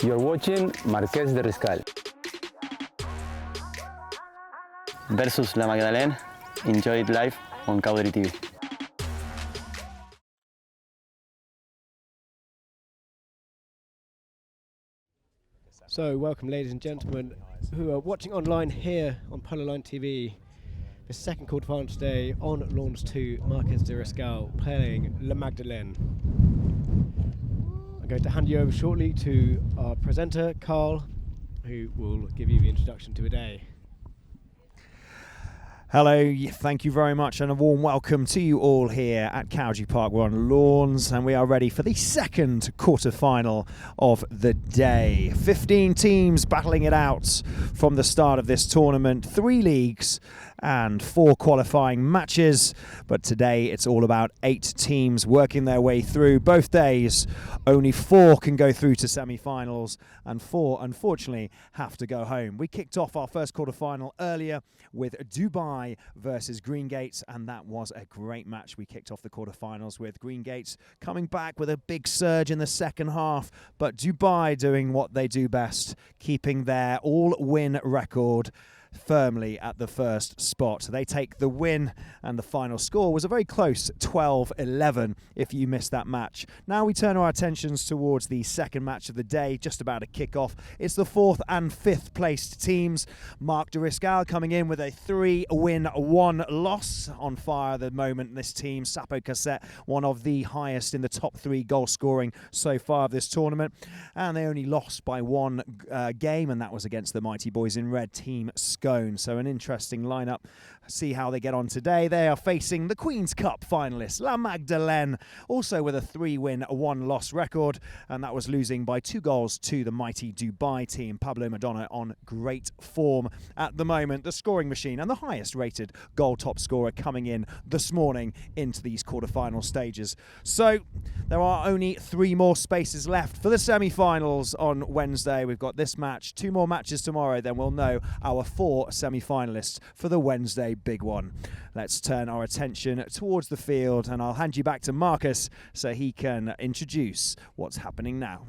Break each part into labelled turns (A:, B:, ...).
A: You're watching Marques de Riscal versus La Magdeleine. Enjoy it live on Caudry TV.
B: So, welcome ladies and gentlemen who are watching online here on Pololine TV. The second quarterfinal today on Lawns 2, Marques de Riscal playing La Magdeleine. I'm going to hand you over shortly to our presenter, Carl, who will give you the introduction to the day.
C: Hello, thank you very much and a warm welcome to you all here at Caudry Park. We're on Lawns and we are ready for the second quarter-final of the day. 15 teams battling it out from the start of this tournament. 3 leagues and 4 qualifying matches, but today it's all about 8 teams working their way through. Both days, only 4 can go through to semi-finals and 4, unfortunately, have to go home. We kicked off our first quarter-final earlier with Dubai versus Greengates, and that was a great match. We kicked off the quarter-finals with Greengates coming back with a big surge in the second half, but Dubai doing what they do best, keeping their all-win record firmly at the first spot. They take the win, and the final score was a very close 12-11 if you missed that match. Now we turn our attentions towards the second match of the day, just about to kick off. It's the 4th and 5th placed teams. Marques de Riscal coming in with a 3-win, 1-loss. On fire at the moment, this team. Sapo Cassette, one of the highest in the top 3 goal scoring so far of this tournament. And they only lost by 1 game, and that was against the mighty boys in red, Team Scone. So an interesting lineup. See how they get on today. They are facing the Queen's Cup finalists, La Magdeleine, also with a 3-win, 1-loss record, and that was losing by 2 goals to the mighty Dubai team. Pablo Madonna on great form at the moment, the scoring machine and the highest rated goal top scorer coming in this morning into these quarterfinal stages. So there are only 3 more spaces left for the semi-finals on Wednesday. We've got this match, 2 more matches tomorrow, then we'll know our 4 semi-finalists for the Wednesday big one. Let's turn our attention towards the field, and I'll hand you back to Marcus so he can introduce what's happening now.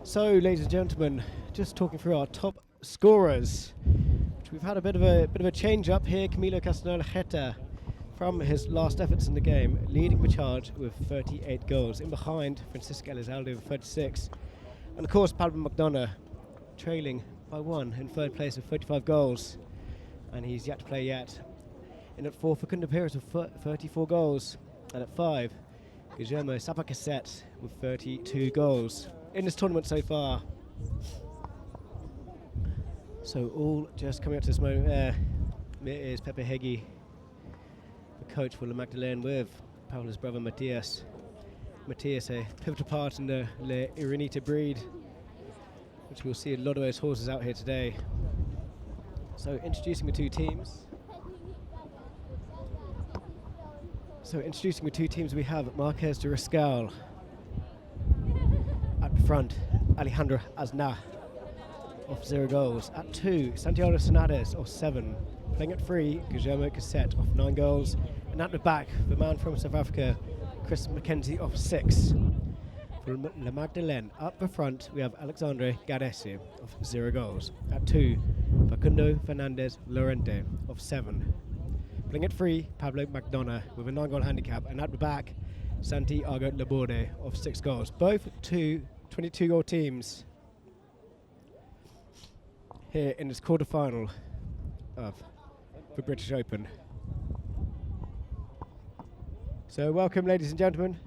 B: So, ladies and gentlemen, just talking through our top scorers. We've had a bit of a change up here. Camilo Castaneda from his last efforts in the game, leading the charge with 38 goals. In behind, Francisco Elizalde with 36, and of course Pablo McDonough trailing by 1 in 3rd place with 35 goals, and he's yet to play yet. In at 4, Facundo Perez with 34 goals, and at 5, Guillermo Sapacassette with 32 goals in this tournament so far. So all just coming up to this moment there. It is Pepe Heggie, the coach for La Magdeleine, with Paolo's brother Matthias. Matthias, a pivotal part in the Le Irinita breed, which we'll see a lot of those horses out here today. So introducing the 2 teams. We have Marques de Riscal. At the front, Alejandro Aznar. of 0 goals. At 2, Santiago Sonades of 7. Playing at 3, Guillermo Cassette of 9 goals. And at the back, the man from South Africa, Chris Mackenzie of 6. For La Magdeleine, up the front, we have Alexandre Gadesi of 0 goals. At 2, Facundo Fernandez Lorente of 7. Playing at 3, Pablo McDonough with a 9-goal handicap. And at the back, Santiago Laborde of 6 goals. Both 22-goal teams here in this quarter-final of the British Open. So welcome, ladies and gentlemen.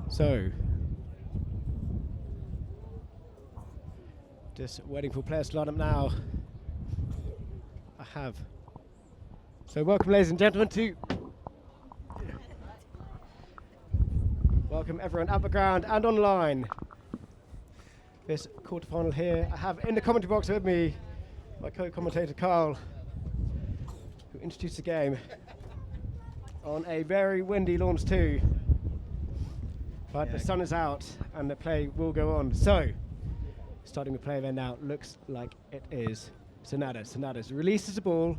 B: So, just waiting for players to line up now. I have. So welcome, ladies and gentlemen, to welcome everyone at the ground and online. This quarterfinal here. I have in the commentary box with me my co-commentator Carl, who introduced the game on a very windy Lawns 2. But the sun is out and the play will go on. So, starting the play there now, looks like it is Sonades releases the ball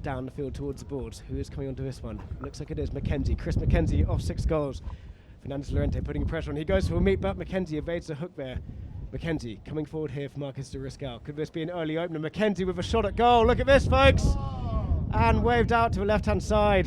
B: down the field towards the boards. Who is coming onto this one? Looks like it is Mackenzie. Chris Mackenzie of 6 goals. Fernandez Lorente putting pressure on. He goes for a meet, but Mackenzie evades the hook there. Mackenzie coming forward here for Marques de Riscal. Could this be an early opener? Mackenzie with a shot at goal. Look at this, folks! And waved out to the left-hand side.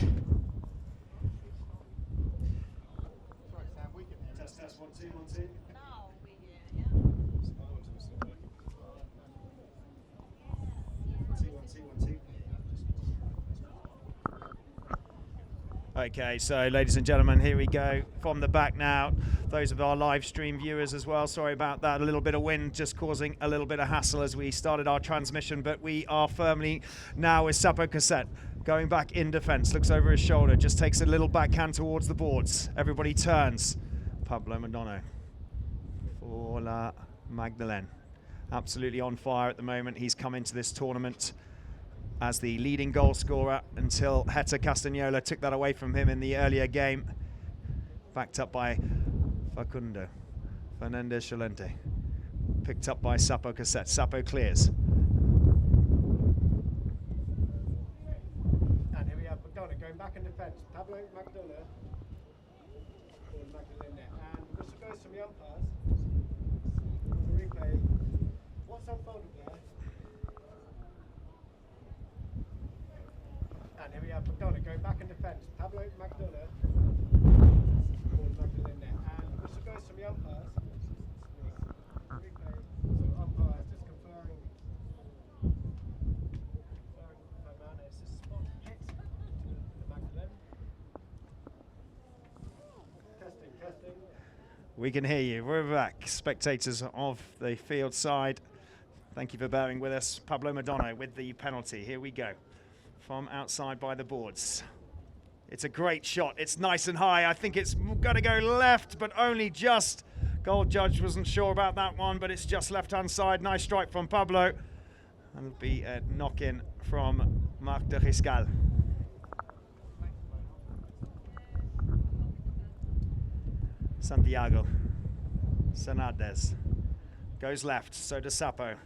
C: Okay, so ladies and gentlemen, here we go from the back now. Those of our live stream viewers as well, sorry about that. A little bit of wind just causing a little bit of hassle as we started our transmission, but we are firmly now with Sapo Cassette going back in defence. Looks over his shoulder, just takes a little backhand towards the boards. Everybody turns. Pablo McDonough for La Magdeleine. Absolutely on fire at the moment. He's come into this tournament as the leading goal scorer until Hector Castagnola took that away from him in the earlier game. Backed up by Facundo Fernandez Lorente. Picked up by Sapo Cassette. Sapo clears.
B: And here we have McDonough going back in defence. Pablo McDonough. Magdeleine there. And the whistle goes from the umpires. The replay. What's unfolded there? And here we have McDonough going back in defence. Pablo McDonough. Magdeleine there. And the whistle goes from the umpires. The replay. So umpires just conferring Fernandez. This spot hit to Magdeleine. Testing.
C: We can hear you. We're back. Spectators of the field side, thank you for bearing with us. Pablo McDonough with the penalty. Here we go. From outside by the boards. It's a great shot. It's nice and high. I think it's going to go left, but only just. Goal judge wasn't sure about that one, but it's just left-hand side. Nice strike from Pablo. And it'll be a knock-in from Marques de Riscal. Santiago Sonades goes left, so does Sapo.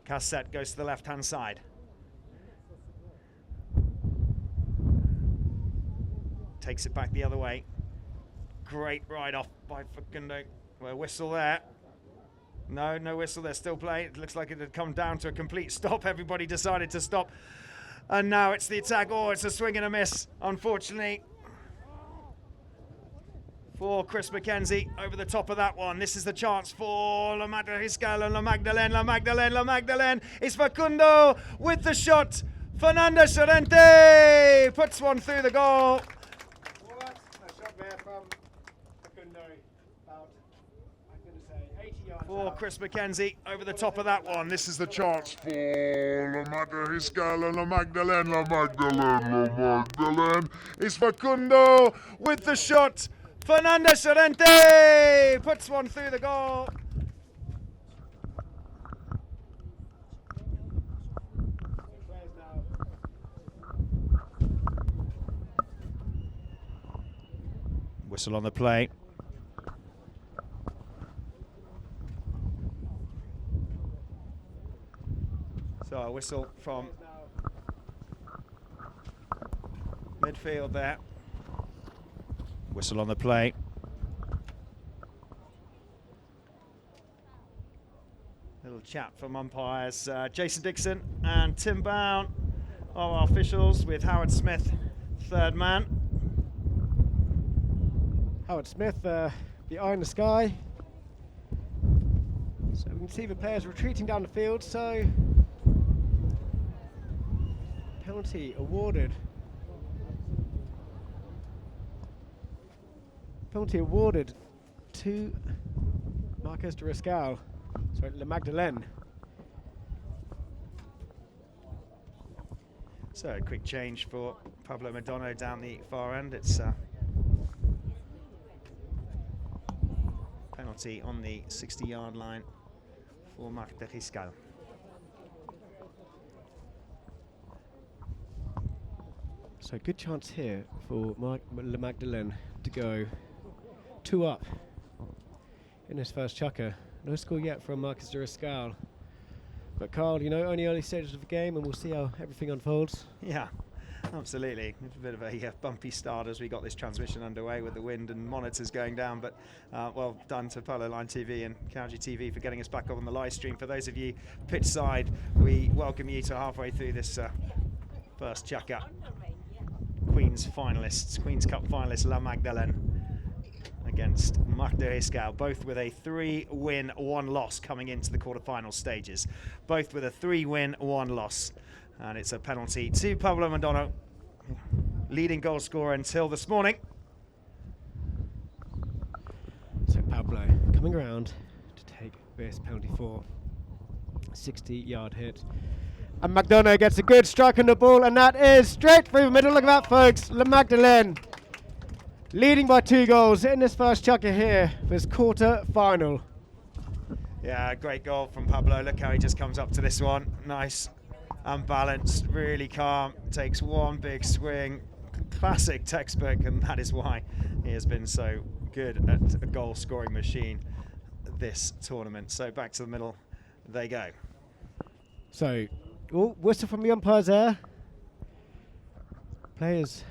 C: Cassette goes to the left-hand side. Takes it back the other way. Great ride off by Facundo. Well, whistle there. No whistle. They're still playing. It looks like it had come down to a complete stop. Everybody decided to stop. And now it's the attack. Oh, it's a swing and a miss, unfortunately, for Chris Mackenzie over the top of that one. This is the chance for La Riscal and La Magdeleine. It's Facundo with the shot. Fernandez Lorente puts one through the goal. For Chris Mackenzie over the top of that one. This is the chance for La Riscal and La Magdeleine. It's Facundo with the shot. Fernandez Llorente puts one through the goal. Whistle on the play. So a whistle from midfield there. Whistle on the play. Little chat from umpires Jason Dixon and Tim Bown are our officials, with Howard Smith third man.
B: Howard Smith behind the sky. So we can see the players retreating down the field, so penalty awarded. Penalty awarded to Marques de Riscal, sorry, La Magdeleine.
C: So a quick change for Pablo Madonna down the far end. It's penalty on the 60-yard line for Marques de Riscal.
B: So good chance here for La Magdeleine to go 2 up in his first chukker. No score yet from Marques de Riscal. But Carl, you know, only early stages of the game, and we'll see how everything unfolds.
C: Yeah, absolutely. It's a bit of a bumpy start as we got this transmission underway with the wind and monitors going down, but well done to Polo Line TV and County TV for getting us back up on the live stream. For those of you pitch side, we welcome you to halfway through this first chukker. Queen's Cup finalists La Magdeleine against Marques de Riscal, both with a 3-win, 1-loss coming into the quarterfinal stages. Both with a 3-win, 1-loss. And it's a penalty to Pablo Madonna, leading goal scorer until this morning.
B: So Pablo coming around to take this penalty for 60-yard hit. And McDonough gets a good strike on the ball, and that is straight through the middle. Look at that, folks. La Magdeleine leading by 2 goals in this first chukker here for this quarter final.
C: Yeah, great goal from Pablo. Look how he just comes up to this one. Nice, unbalanced, really calm. Takes one big swing. Classic textbook, and that is why he has been so good at a goal scoring machine this tournament. So back to the middle they go.
B: So, whistle from the umpires there. Players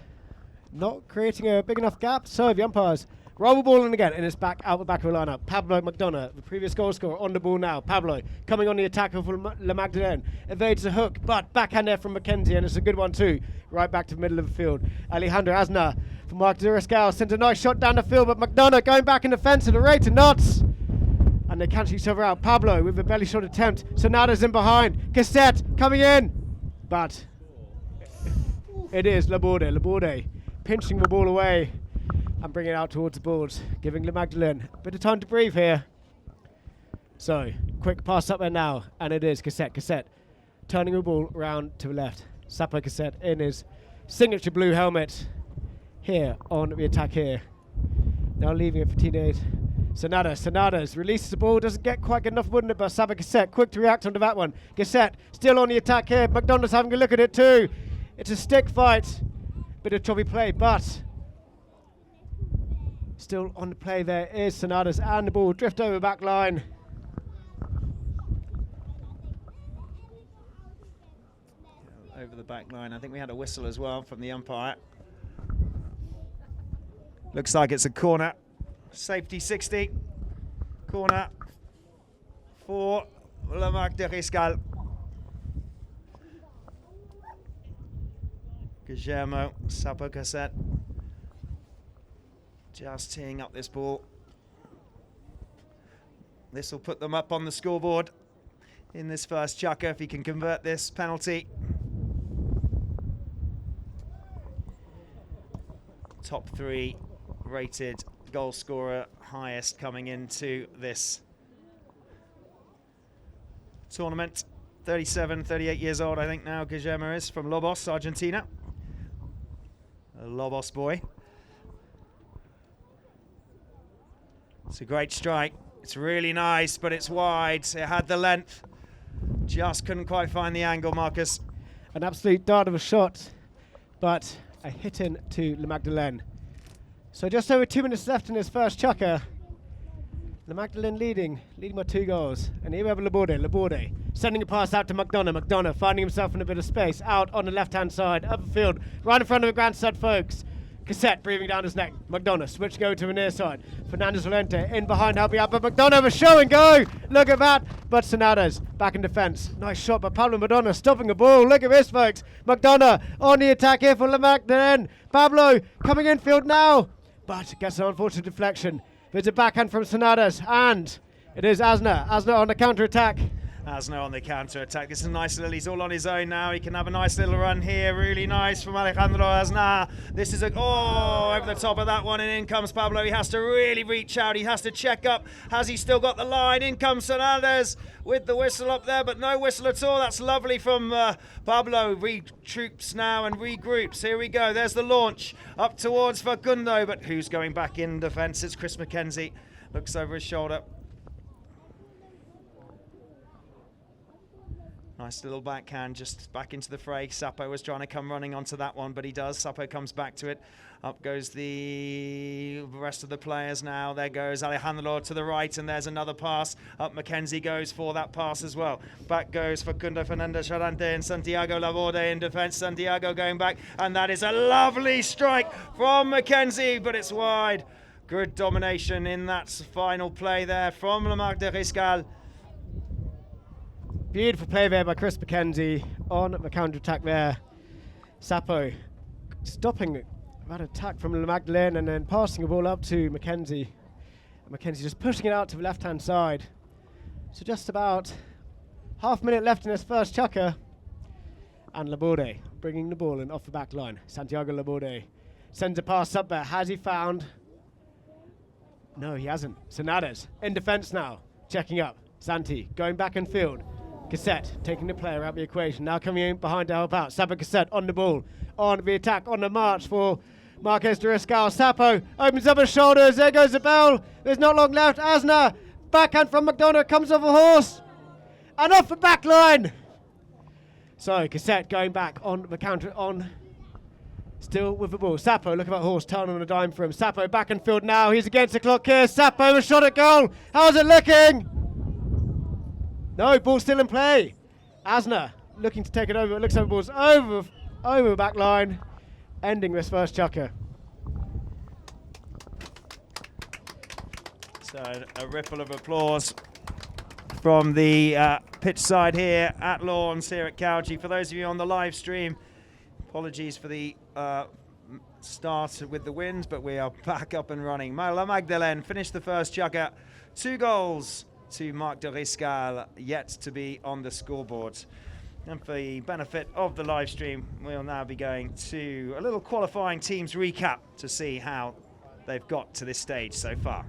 B: not creating a big enough gap, so the umpires roll the ball in again, and it's back out the back of the lineup. Pablo McDonough, the previous goal scorer, on the ball now. Pablo coming on the attack for La Magdeleine, evades the hook, but backhand there from Mackenzie, and it's a good one too. Right back to the middle of the field. Alejandro Aznar from Marques de Riscal sends a nice shot down the field, but McDonough going back in defence at a rate of knots. And they cancel each other out. Pablo with a belly shot attempt. Sonada's in behind. Cassette coming in. But it is Laborde pinching the ball away and bringing it out towards the boards, giving La Magdeleine a bit of time to breathe here. So, quick pass up there now, and it is Cassette turning the ball round to the left. Sapo Cassette in his signature blue helmet here on the attack here. Now leaving it for teenage Sonadas releases the ball, doesn't get quite good enough, wouldn't it? But Sapo Cassette quick to react onto that one. Cassette still on the attack here. McDonough's having a look at it too. It's a stick fight. Bit of choppy play, but still on the play there is Sonadas, and the ball drift over back line.
C: Over the back line. I think we had a whistle as well from the umpire. Looks like it's a corner. Safety 60. Corner for La Marques de Riscal. Guillermo Sapo Cassette just teeing up this ball. This will put them up on the scoreboard in this first chukker if he can convert this penalty. Top 3 rated goal scorer, highest coming into this tournament. 37, 38 years old, I think now Guillermo is, from Lobos, Argentina. A Lobos boy. It's a great strike. It's really nice, but it's wide. It had the length. Just couldn't quite find the angle, Marques.
B: An absolute dart of a shot, but a hit in to Le Magdeleine. So just over 2 minutes left in his first chukker. Le Magdeleine leading by 2 goals. And here we have Laborde sending a pass out to McDonough finding himself in a bit of space, out on the left-hand side, up the field, right in front of the grandstand folks. Cassette breathing down his neck. McDonough switch go to the near side. Fernandez will enter in behind, helping out, but McDonough a show and go. Look at that. But Sonada's back in defence. Nice shot by Pablo Madonna stopping the ball. Look at this, folks. McDonough on the attack here for Le Magdeleine. Pablo coming infield now, but gets an unfortunate deflection. There's a backhand from Sonada's, and it is Asner on the counter attack.
C: Asno on the counter-attack. This is nice little, he's all on his own now. He can have a nice little run here. Really nice from Alejandro Asna. This is over the top of that one, and in comes Pablo. He has to really reach out. He has to check up. Has he still got the line? In comes Fernandez with the whistle up there, but no whistle at all. That's lovely from Pablo. Retroops now and regroups. Here we go. There's the launch up towards Facundo, but who's going back in defence? It's Chris McKenzie. Looks over his shoulder. Nice little backhand, just back into the fray. Sapo was trying to come running onto that one, but he does. Sapo comes back to it. Up goes the rest of the players now. There goes Alejandro to the right, and there's another pass. Up Mackenzie goes for that pass as well. Back goes Facundo Fernandez Charante and Santiago Laborde in defence. Santiago going back, and that is a lovely strike from Mackenzie, but it's wide. Good domination in that final play there from Le Marques de Riscal.
B: Beautiful play there by Chris McKenzie on the counter-attack there. Sapo stopping that attack from Le Magdeleine and then passing the ball up to McKenzie. And McKenzie just pushing it out to the left-hand side. So just about half a minute left in his first chukker. And Laborde bringing the ball in off the back line. Santiago Laborde sends a pass up there. Has he found? No, he hasn't. Sonades in defence now. Checking up. Santi going back in field. Cassette taking the player out of the equation. Now coming in behind to help out. Sapo Cassette on the ball. On the attack, on the march for Marques de Riscal. Sapo opens up his shoulders. There goes the bell. There's not long left. Asna. Backhand from McDonough. Comes off a horse. And off the back line. So Cassette going back on the counter on. Still with the ball. Sapo, look at that horse turning on a dime for him. Sapo back in field now. He's against the clock here. Sapo a shot at goal. How's it looking? No, ball still in play. Asna looking to take it over. It looks like the ball's over the back line, ending this first chukker.
C: So a ripple of applause from the pitch side here at Lawns here at Cowgie. For those of you on the live stream, apologies for the start with the wind, but we are back up and running. La Magdeleine finished the first chukker. 2 goals to Marques de Riscal, yet to be on the scoreboard. And for the benefit of the live stream, we'll now be going to a little qualifying teams recap to see how they've got to this stage so far.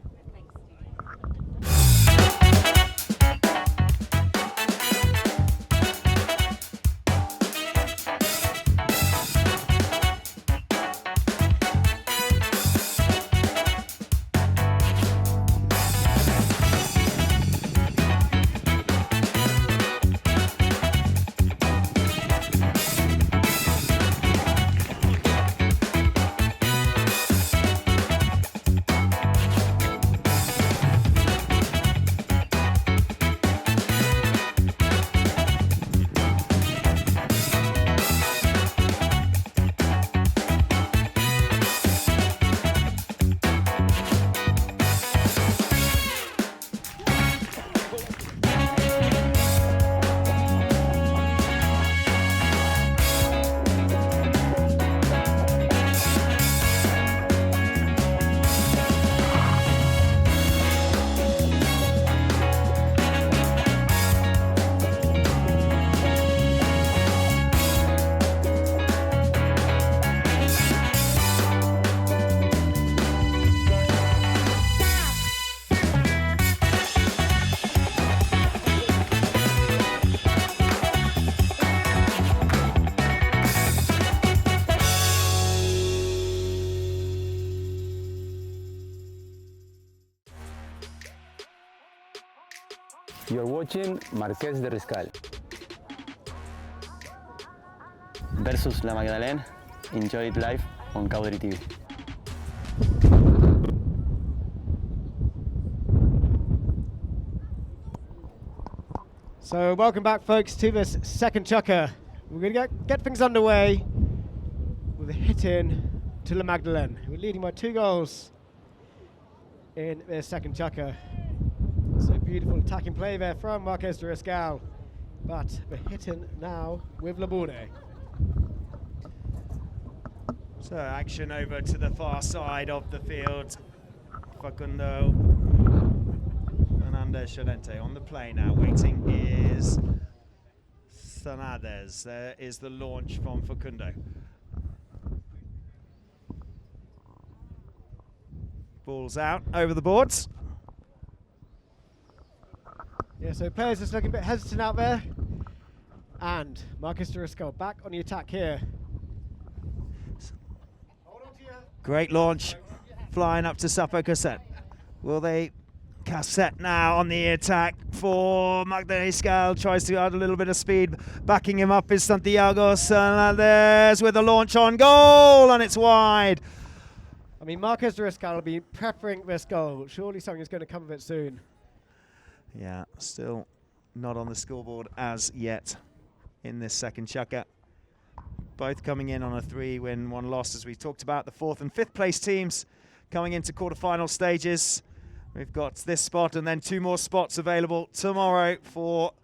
D: watching Marques de Riscal
A: versus la Magdalene. Enjoy it live on Cowdrey TV.
B: So welcome back, folks, to this second chukker. We're going to get things underway with a hit in to La Magdeleine, who are leading by 2 goals in their second chukker. So beautiful attacking play there from Marques de Riscal, but the hit in now with Laborde.
C: So action over to the far side of the field. Facundo Fernandez Llorente on the play now. Waiting is Sanades. There is the launch from Facundo. Ball's out over the boards.
B: Yeah, so players just looking a bit hesitant out there. And Marques de Riscal back on the attack here.
C: Great launch, flying up to Sapo Cassette. Will they? Cassette now on the attack for Magdeleine. Tries to add a little bit of speed. Backing him up is Santiago Sanandez with a launch on goal, and it's wide.
B: I mean, Marques de Riscal will be prepping this goal. Surely something's going to come of it soon.
C: Yeah, still not on the scoreboard as yet in this second chukker. Both coming in on a 3-win, 1 loss, as we talked about. The 4th and 5th place teams coming into quarterfinal stages. We've got this spot and then 2 more spots available tomorrow for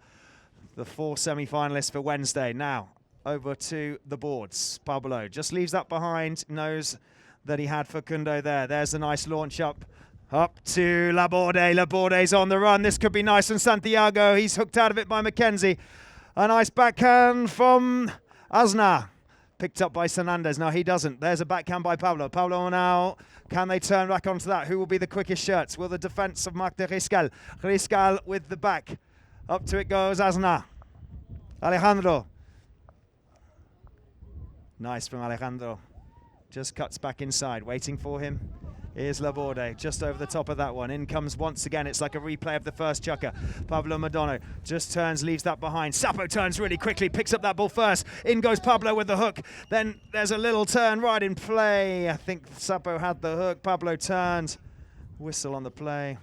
C: the 4 semi-finalists for Wednesday. Now, over to the boards. Pablo just leaves that behind, knows that he had Facundo there. There's a nice launch up to Laborde. Laborde's on the run. This could be nice from Santiago. He's hooked out of it by Mackenzie. A nice backhand from Aznar. Picked up by Sanandez. No, he doesn't. There's a backhand by Pablo. Pablo now, can they turn back onto that? Who will be the quickest shirts? Will the defense of Marques de Riscal. Riscal with the back. Up to it goes Aznar. Alejandro. Nice from Alejandro. Just cuts back inside, waiting for him. Here's Laborde, just over the top of that one. In comes once again, it's like a replay of the first chukker. Pablo Madonna just turns, leaves that behind. Sapo turns really quickly, picks up that ball first. In goes Pablo with the hook. Then there's a little turn right in play. I think Sapo had the hook. Pablo turned. Whistle on the play.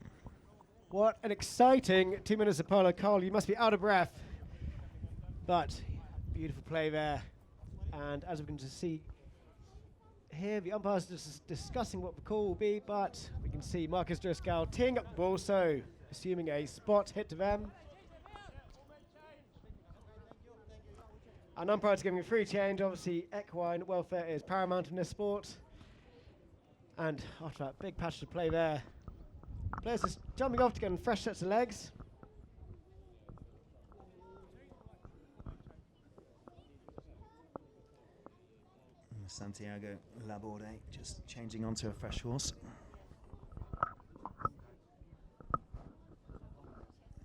B: What an exciting 2 minutes of Paulo Cole. You must be out of breath. But beautiful play there. And as we can just see here, the umpires just discussing what the call will be, but we can see Marques de Riscal teeing up the ball, so assuming a spot hit to them. And umpires giving a free change. Obviously, equine welfare is paramount in this sport. And after that big patch to play there, players just jumping off to get fresh sets of legs.
C: Santiago Laborde just changing onto a fresh horse.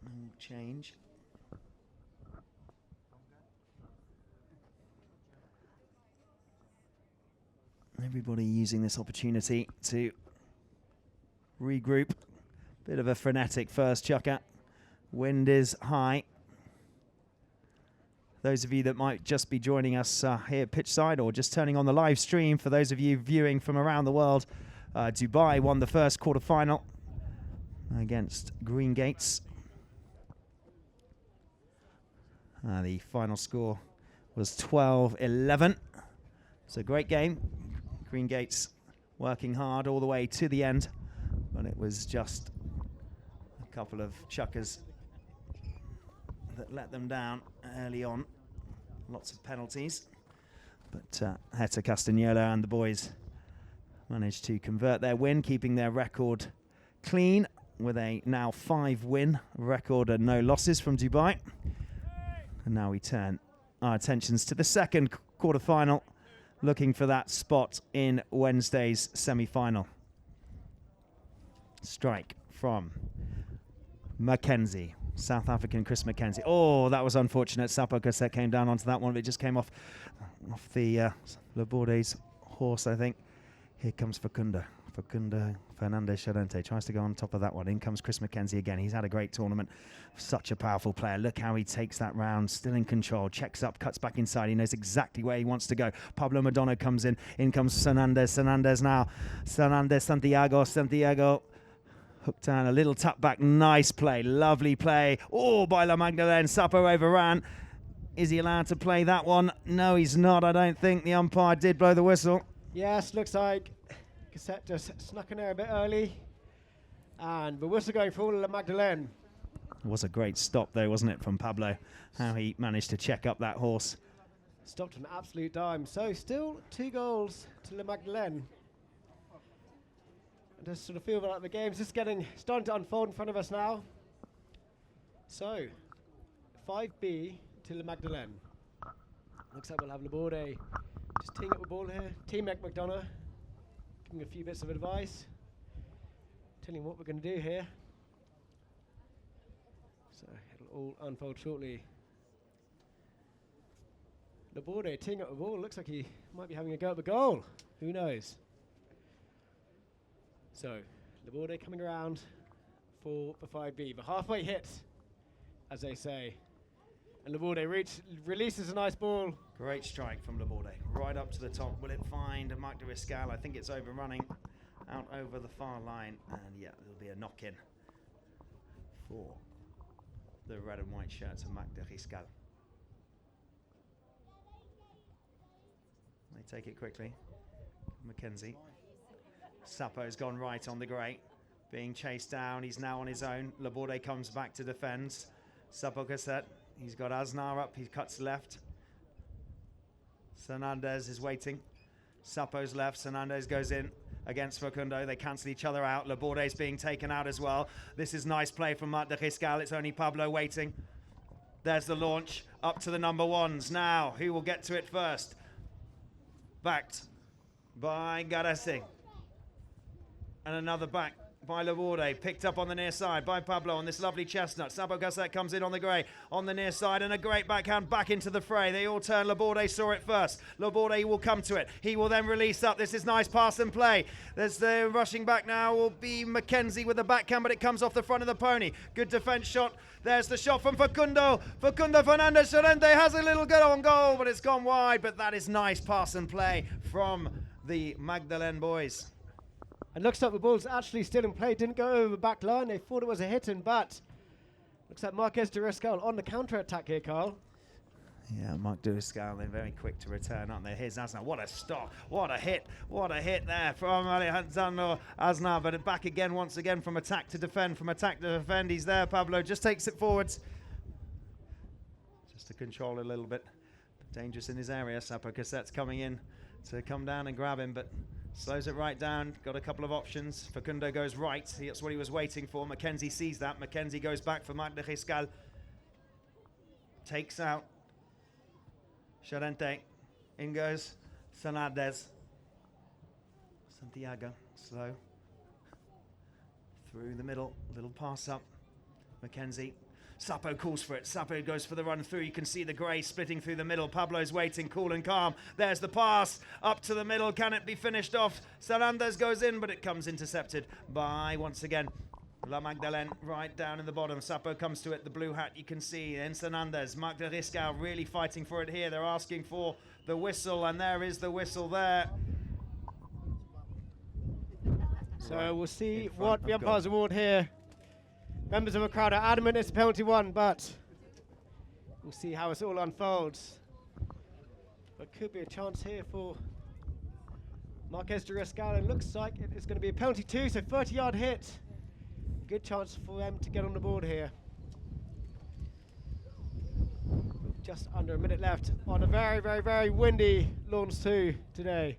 C: No change. Everybody using this opportunity to regroup. Bit of a frenetic first chukker. Wind is high. Those of you that might just be joining us here at pitchside or just turning on the live stream, for those of you viewing from around the world, Dubai won the first quarterfinal against Green Gates. The final score was 12-11. It's a great game. Green Gates working hard all the way to the end, but it was just a couple of chukkers that let them down early on. Lots of penalties, but Heta Castagnola and the boys managed to convert their win, keeping their record clean with a now 5-win record and no losses from Dubai. And now we turn our attentions to the second quarterfinal, looking for that spot in Wednesday's semi-final. Strike from Mackenzie. South African Chris Mackenzie. Oh, that was unfortunate. Sapo Cassette came down onto that one, but it just came off the Laborde's horse, I think. Here comes Facundo. Facundo Fernandez Charente tries to go on top of that one. In comes Chris Mackenzie again. He's had a great tournament. Such a powerful player. Look how he takes that round. Still in control. Checks up, cuts back inside. He knows exactly where he wants to go. Pablo Madonna comes in. In comes Fernandez. Fernandez now. Fernandez, Santiago. Santiago hooked down. A little tap back. Nice play. Lovely play. Oh, by La Magdeleine. Sapo overran. Is he allowed to play that one? No, he's not. I don't think the umpire did blow the whistle.
B: Yes, looks like Cassette just snuck in there a bit early. And the whistle going for La Magdeleine.
C: It was a great stop though, wasn't it, from Pablo? How he managed to check up that horse.
B: Stopped an absolute dime. So still 2 goals to La Magdeleine. I just sort of feel like the game's just starting to unfold in front of us now. So 5B to La Magdeleine. Looks like we'll have Laborde just teeing up the ball here. Team McDonough giving a few bits of advice, telling him what we're going to do here. So it'll all unfold shortly. Laborde teeing up the ball. Looks like he might be having a go at the goal. Who knows? So Laborde coming around for the 5B. The halfway hit, as they say. And Laborde releases a nice ball.
C: Great strike from Laborde. Right up to the top. Will it find Marques de Riscal? I think it's overrunning out over the far line. And yeah, there'll be a knock-in for the red and white shirts of Marques de Riscal. They take it quickly. Mackenzie. Sapo's gone right on the grey. Being chased down. He's now on his own. Laborde comes back to defend. Sapo Cassette. He's got Aznar up, he cuts left. Fernandez is waiting. Sapo's left, Fernandez goes in against Facundo. They cancel each other out. Laborde's being taken out as well. This is nice play from Marques de Riscal. It's only Pablo waiting. There's the launch up to the number 1s. Now, who will get to it first? Backed by Garasi. And another back by Laborde, picked up on the near side by Pablo on this lovely chestnut. Sapo Cassette comes in on the grey, on the near side, and a great backhand back into the fray. They all turn. Laborde saw it first. Laborde will come to it. He will then release up. This is nice pass and play. There's the rushing back now will be Mackenzie with the backhand, but it comes off the front of the pony. Good defence shot. There's the shot from Facundo. Facundo Fernandez Charente has a little good on goal, but it's gone wide. But that is nice pass and play from the Magdeleine boys.
B: And looks like the ball's actually still in play. Didn't go over the back line. They thought it was a hit-in, but looks like Marques de Riscal on the counter-attack here, Carl.
C: Yeah, Marques de Riscal, they're very quick to return, aren't they? Here's Aznar. What a stop. What a hit there from Alejandro Aznar. But back again, once again, from attack to defend. From attack to defend. He's there, Pablo. Just takes it forwards. Just to control a little bit. Dangerous in his area. Sapo Cassette's coming in to come down and grab him, but slows it right down. Got a couple of options. Facundo goes right. That's what he was waiting for. Mackenzie sees that. Mackenzie goes back for Marques de Riscal. Takes out Charente. In goes Fernandez. Santiago. Slow. Through the middle. Little pass up. Mackenzie. Sapo calls for it. Sapo goes for the run through. You can see the grey splitting through the middle. Pablo's waiting, cool and calm. There's the pass up to the middle. Can it be finished off? Fernandez goes in, but it comes intercepted by, once again, La Magdeleine right down in the bottom. Sapo comes to it. The blue hat you can see. Then Fernandez. Marques de Riscal really fighting for it here. They're asking for the whistle, and there is the whistle there.
B: So right, we'll see what the umpires award here. Members of the crowd are adamant it's a penalty one, but we'll see how it all unfolds. But could be a chance here for Marques de Riscal. It looks like it's going to be a penalty 2, so 30-yard hit. Good chance for them to get on the board here. Just under a minute left on a very, very, very windy Lawns 2 today.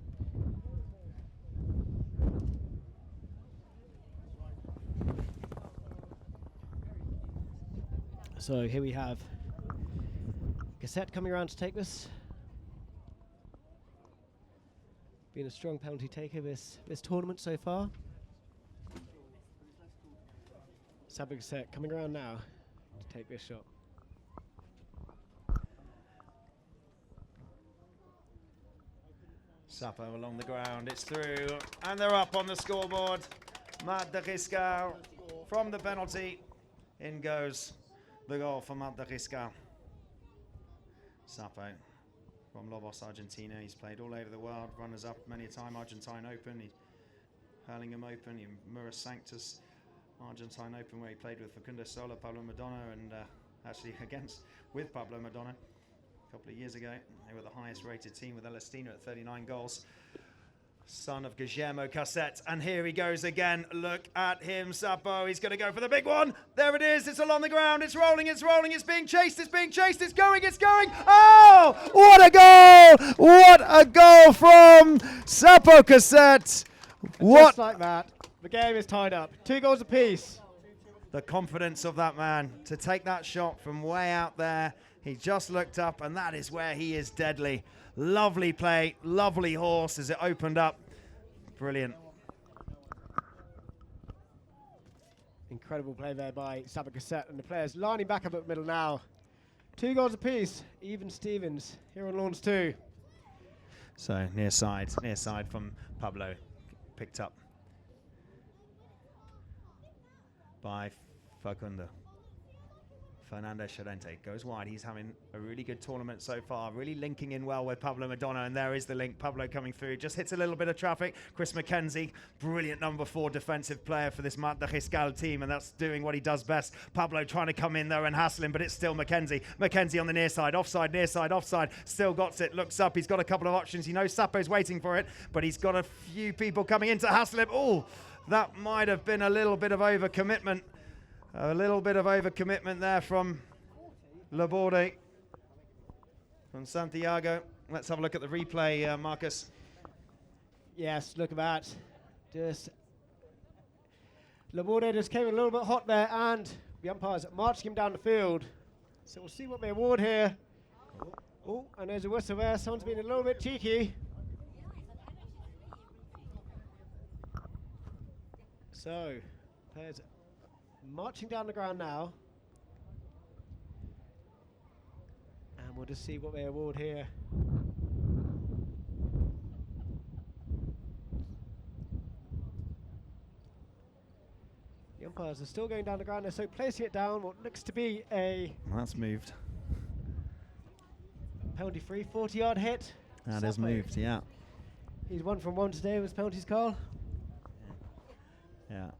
B: So here we have Cassette coming around to take this. Been a strong penalty taker this tournament so far. Sapo Cassette coming around now to take this shot.
C: Sapo along the ground, it's through, and they're up on the scoreboard. Riscal from the penalty. In goes the goal for Riscal. Sapo from Lobos, Argentina. He's played all over the world, runners up many a time, Argentine Open, Hurlingham Open, Mura Sanctus, Argentine Open, where he played with Facundo Sola, Pablo Madonna, and actually with Pablo Madonna a couple of years ago. They were the highest rated team with Elastino at 39 goals. Son of Guillermo Cassette, and here he goes again. Look at him, Sapo. He's going to go for the big one. There it is. It's along the ground. It's rolling. It's rolling. It's being chased. It's being chased. It's going. It's going. Oh, what a goal! What a goal from Sapo Cassette. What?
B: Just like that, the game is tied up. 2 goals apiece.
C: The confidence of that man to take that shot from way out there. He just looked up, and that is where he is deadly. Lovely play, lovely horse as it opened up. Brilliant.
B: Incredible play there by Sapo Cassette, and the players lining back up at the middle now. 2 goals apiece. Even Stevens here on Lawns 2.
C: So near side from Pablo, picked up by Facundo. Fernando Llorente goes wide. He's having a really good tournament so far, really linking in well with Pablo Madonna, and there is the link. Pablo coming through, just hits a little bit of traffic. Chris McKenzie, brilliant number 4 defensive player for this Riscal team, and that's doing what he does best. Pablo trying to come in there and hassle him, but it's still McKenzie. McKenzie on the near side, offside, near side, offside, still got it, looks up, he's got a couple of options. He knows Sapo's waiting for it, but he's got a few people coming in to hassle him. Oh, that might have been a little bit of overcommitment. A little bit of overcommitment there from Laborde, from Santiago. Let's have a look at the replay, Marcus.
B: Yes, look at that. Just Laborde just came a little bit hot there, and the umpires marched him down the field. So we'll see what they award here. Oh, and there's a whistle there. Someone's been a little bit cheeky. So, players marching down the ground now. And we'll just see what they award here. The umpires are still going down the ground there, so placing it down what looks to be a...
C: That's moved.
B: Penalty free, 40-yard hit.
C: That is moved, yeah.
B: He's 1 from 1 today with penalties, Carl.
C: Yeah.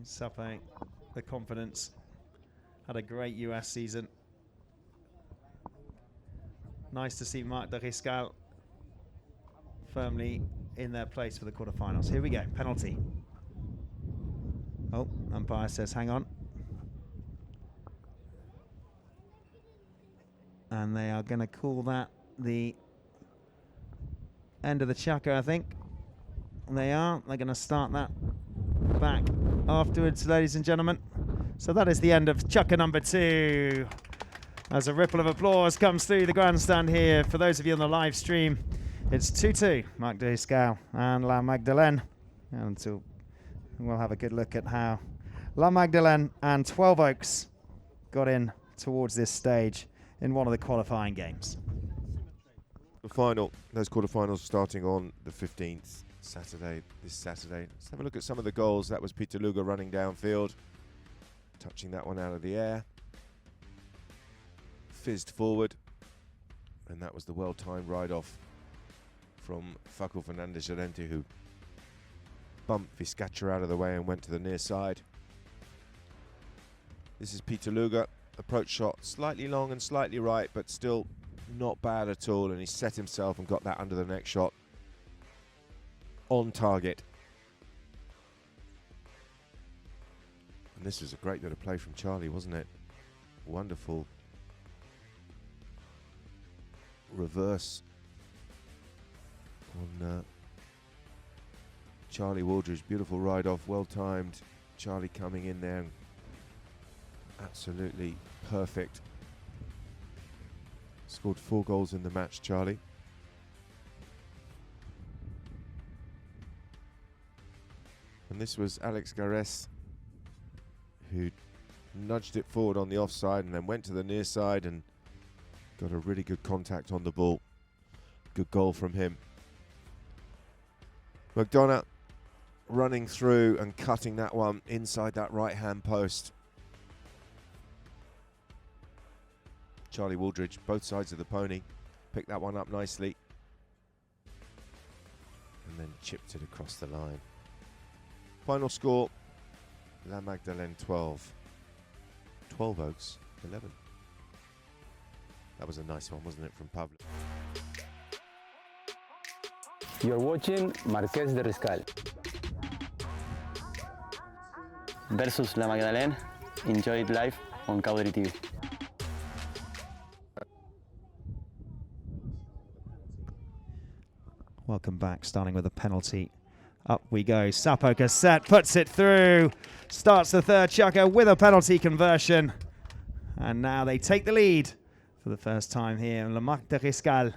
C: Sapo, the confidence. Had a great US season. Nice to see Riscal firmly in their place for the quarterfinals. Here we go, penalty. Oh, umpire says hang on. And they are going to call that the end of the Chaka, I think. They are. They're going to start that back afterwards, ladies and gentlemen. So that is the end of Chaka number 2. As a ripple of applause comes through the grandstand here. For those of you on the live stream, it's 2-2, Magdeleine and La Magdeleine. And so we'll have a good look at how La Magdeleine and 12 Oaks got in towards this stage in one of the qualifying games.
E: The final, those quarterfinals starting on the 15th, this Saturday. Let's have a look at some of the goals. That was Peter Luger running downfield, touching that one out of the air. Fizzed forward, and that was the well-timed ride-off from Facu Fernandez Llorente, who bumped Vizcacha out of the way and went to the near side. This is Peter Luger. Approach shot slightly long and slightly right, but still not bad at all, and he set himself and got that under the neck shot on target. And this was a great bit of play from Charlie, wasn't it? Wonderful reverse on Charlie Waldridge. Beautiful ride off, well timed. Charlie coming in there, absolutely perfect. Scored 4 goals in the match, Charlie. And this was Alex Gares, who nudged it forward on the offside and then went to the near side and got a really good contact on the ball. Good goal from him. McDonough running through and cutting that one inside that right-hand post. Charlie Waldridge, both sides of the pony, picked that one up nicely. And then chipped it across the line. Final score, La Magdeleine 12. 12 Oaks, 11. That was a nice one, wasn't it, from Pablo?
D: You're watching Marques de Riscal.
A: versus La Magdalene. Enjoy it live on Caudry TV.
C: Welcome back, starting with a penalty. Up we go. Sapo Cassette puts it through. Starts the third chukker with a penalty conversion. And now they take the lead for the first time here in Le Marques de Riscal,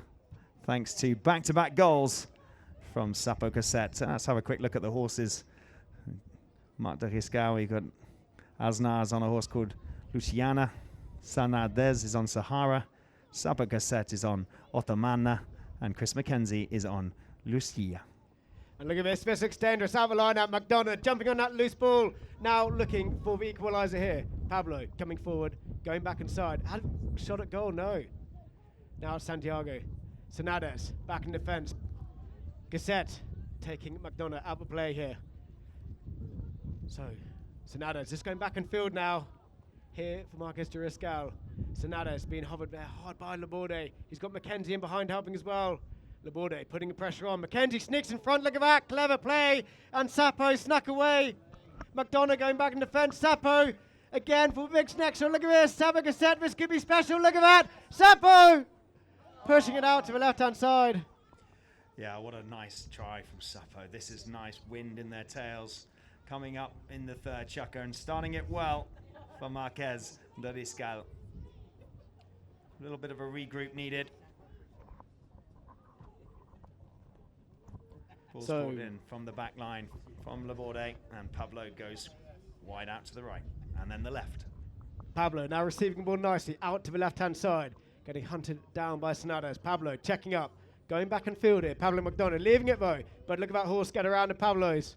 C: thanks to back-to-back goals from Sapo Cassette. Let's have a quick look at the horses. Marques de Riscal, we've got Aznar's on a horse called Luciana. Sanadez is on Sahara. Sapo Cassette is on Ottomana. And Chris McKenzie is on Lucia.
B: And look at this, this extender, out the line out, McDonough jumping on that loose ball. Now looking for the equaliser here. Pablo coming forward, going back inside. Had a shot at goal, no. Now it's Santiago. Sanades back in defence. Cassette taking McDonough out of play here. So, Sanades just going back in field now. Here for Marques de Riscal. Sanades being hovered there hard by Laborde. He's got McKenzie in behind helping as well. Laborde putting the pressure on. McKenzie sneaks in front, look at that, clever play. And Sapo snuck away. McDonough going back in defence. Sapo again for big next shot. Look at this. Sapo Cassette, this could be special. Look at that. Sapo pushing it out to the left hand side.
C: Yeah, what a nice try from Sapo. This is nice wind in their tails. Coming up in the third chukker and starting it well for Marques de Riscal. A little bit of a regroup needed. Ball's brought in from the back line from Laborde, and Pablo goes wide out to the right and then the left.
B: Pablo now receiving the ball nicely out to the left hand side, getting hunted down by Sanades. Pablo checking up, going back in field here. Pablo McDonough leaving it though, but look at that horse get around to Pablo's.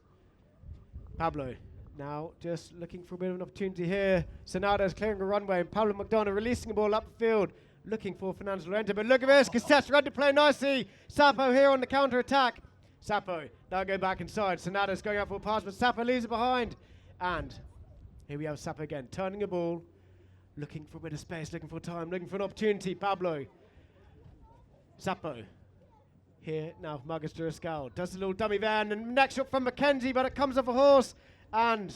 B: Pablo now just looking for a bit of an opportunity here. Sanades clearing a runway, and Pablo McDonough releasing the ball up the field, looking for Fernando Llorente, but look at this, Cassette's ready to play nicely. Sapo here on the counter attack. Sapo now go back inside. Sanades going up for a pass, but Sapo leaves it behind. And here we have Sapo again, turning the ball, looking for a bit of space, looking for time, looking for an opportunity. Pablo. Sapo. Here now for Marques de Riscal. Does a little dummy there, and the next shot from McKenzie, but it comes off a horse. And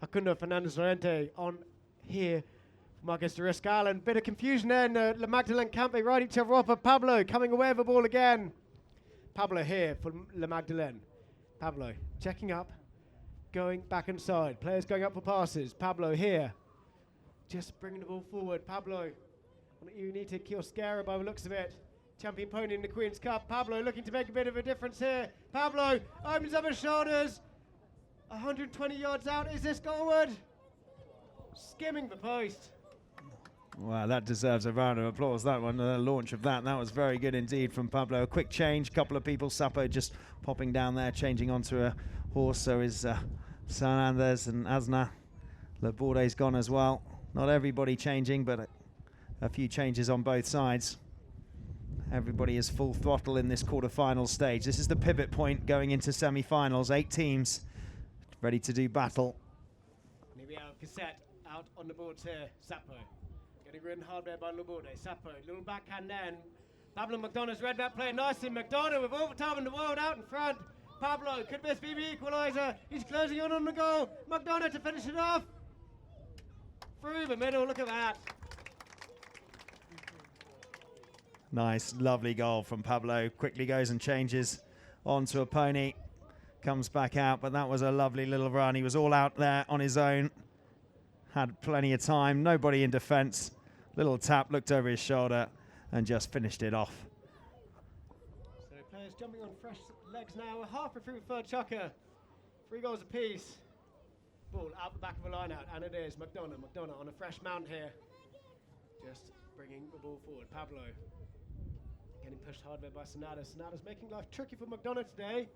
B: Facundo Fernandez Llorente on here for Marques de Riscal. And a bit of confusion there in the La Magdalene camp. They ride each other off, but Pablo coming away with the ball again. Pablo here for La Magdalene. Pablo checking up, going back inside. Players going up for passes. Pablo here, just bringing the ball forward. Pablo on Unita Kioscara by the looks of it. Champion pony in the Queen's Cup. Pablo looking to make a bit of a difference here. Pablo opens up his shoulders. 120 yards out. Is this goalward? Skimming the post.
C: Wow, that deserves a round of applause, that one, the launch of that. That was very good indeed from Pablo. A quick change, couple of people. Sapo just popping down there, changing onto a horse. So is Sanandez and Azna. Laborde's gone as well. Not everybody changing, but a few changes on both sides. Everybody is full throttle in this quarter-final stage. This is the pivot point going into semi-finals. 8 teams ready to do battle.
B: Here we have Cassette out on the boards here. Sapo getting ridden hard there by Laborde. Sapo, little backhand then. Pablo McDonough's read that play nicely. McDonough with all the time in the world out in front. Pablo, could this be the equaliser? He's closing on the goal. McDonough to finish it off. Through the middle, look at that.
C: Nice, lovely goal from Pablo. Quickly goes and changes onto a pony. Comes back out, but that was a lovely little run. He was all out there on his own. Had plenty of time, nobody in defence. Little tap, looked over his shoulder and just finished it off.
B: So players jumping on fresh legs now. We're halfway through the third chukker. 3 goals apiece. Ball out the back of the line out, and it is McDonough. McDonough on a fresh mount here. Just bringing the ball forward. Pablo getting pushed hard there by Sanada. Sanada's making life tricky for McDonough today.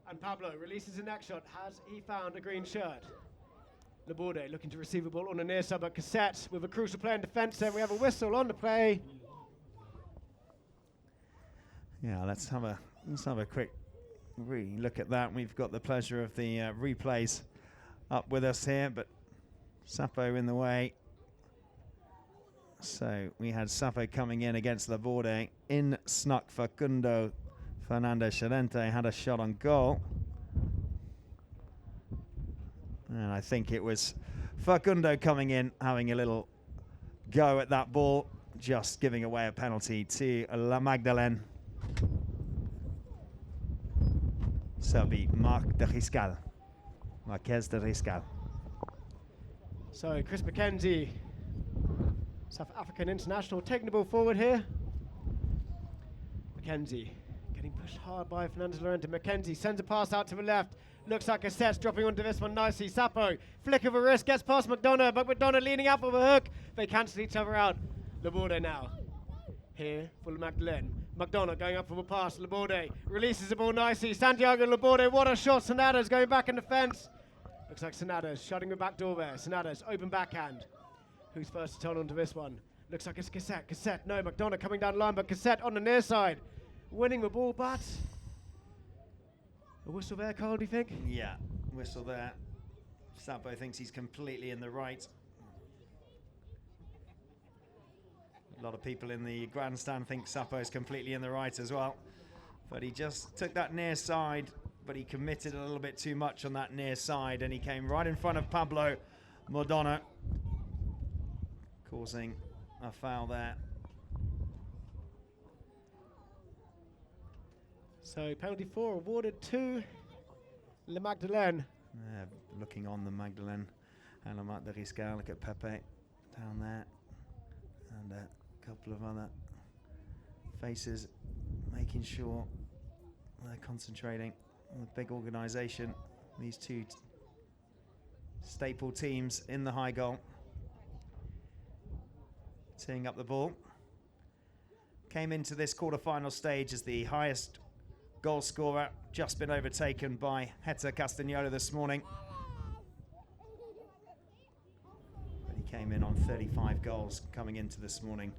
B: And Pablo releases the next shot. Has he found a green shirt? Laborde looking to receive a ball on the near side, but Cassette with a crucial play in defence. Then we have a whistle on the play.
C: Yeah, let's have a quick look at that. We've got the pleasure of the replays up with us here, but Sapo in the way. So we had Sapo coming in against Laborde. In snuck Facundo Fernandez Charente, had a shot on goal. And I think it was Facundo coming in, having a little go at that ball, just giving away a penalty to La Magdeleine. So it'll be Marques de Riscal. Marques de Riscal.
B: So Chris McKenzie, South African international, taking the ball forward here. McKenzie getting pushed hard by Fernandez Llorente. McKenzie sends a pass out to the left. Looks like Cassette's dropping onto this one nicely. Sapo, flick of a wrist, gets past McDonough, but McDonough leaning out for the hook. They cancel each other out. Laborde now. Here for Magdeleine. McDonough going up for the pass. Laborde releases the ball nicely. Santiago Laborde, what a shot. Sonadas going back in the fence. Looks like Sonadas shutting the back door there. Sonadas, open backhand. Who's first to turn onto this one? Looks like it's Cassette. Cassette, no, McDonough coming down the line, but Cassette on the near side. Winning the ball, but a whistle there, Carl, do you think?
C: Yeah, whistle there. Sapo thinks he's completely in the right. A lot of people in the grandstand think Sapo is completely in the right as well. But he just took that near side, but he committed a little bit too much on that near side, and he came right in front of Pablo Modona, causing a foul there.
B: So penalty 4 awarded to La Magdeleine.
C: Looking on the Magdeleine and La Marques de Riscal. Look at Pepe down there, and a couple of other faces, making sure they're concentrating on the big organisation. These two staple teams in the high goal, teeing up the ball. Came into this quarter-final stage as the highest goal scorer, just been overtaken by Hector Castagnolo this morning. But he came in on 35 goals coming into this morning.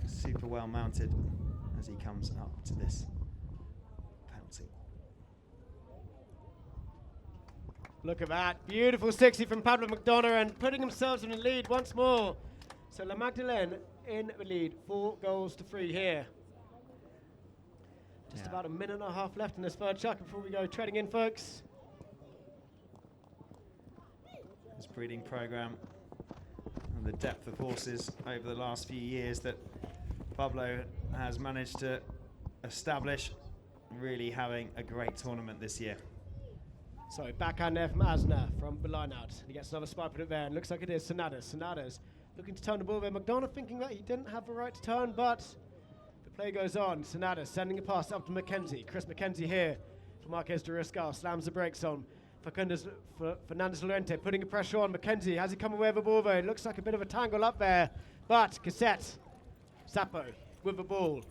C: Super well mounted as he comes up to this penalty.
B: Look at that, beautiful 60 from Pablo McDonough and putting themselves in the lead once more. So La Magdeleine in the lead, 4-3 here. Just about a minute and a half left in this third chuck before we go treading in, folks.
C: This breeding program and the depth of horses over the last few years that Pablo has managed to establish, really having a great tournament this year.
B: So backhand there from Asner from the line out. He gets another spike put it there, and looks like it is Sonadas. Sonadas looking to turn the ball there. McDonough thinking that he didn't have the right to turn, but the play goes on. Sonadas sending a pass up to McKenzie. Chris McKenzie here for Marques de Riscal. Slams the brakes on. Fernandez Llorente putting a pressure on. McKenzie, has he come away with the ball there? It looks like a bit of a tangle up there, but Cassette. Sapo with the ball.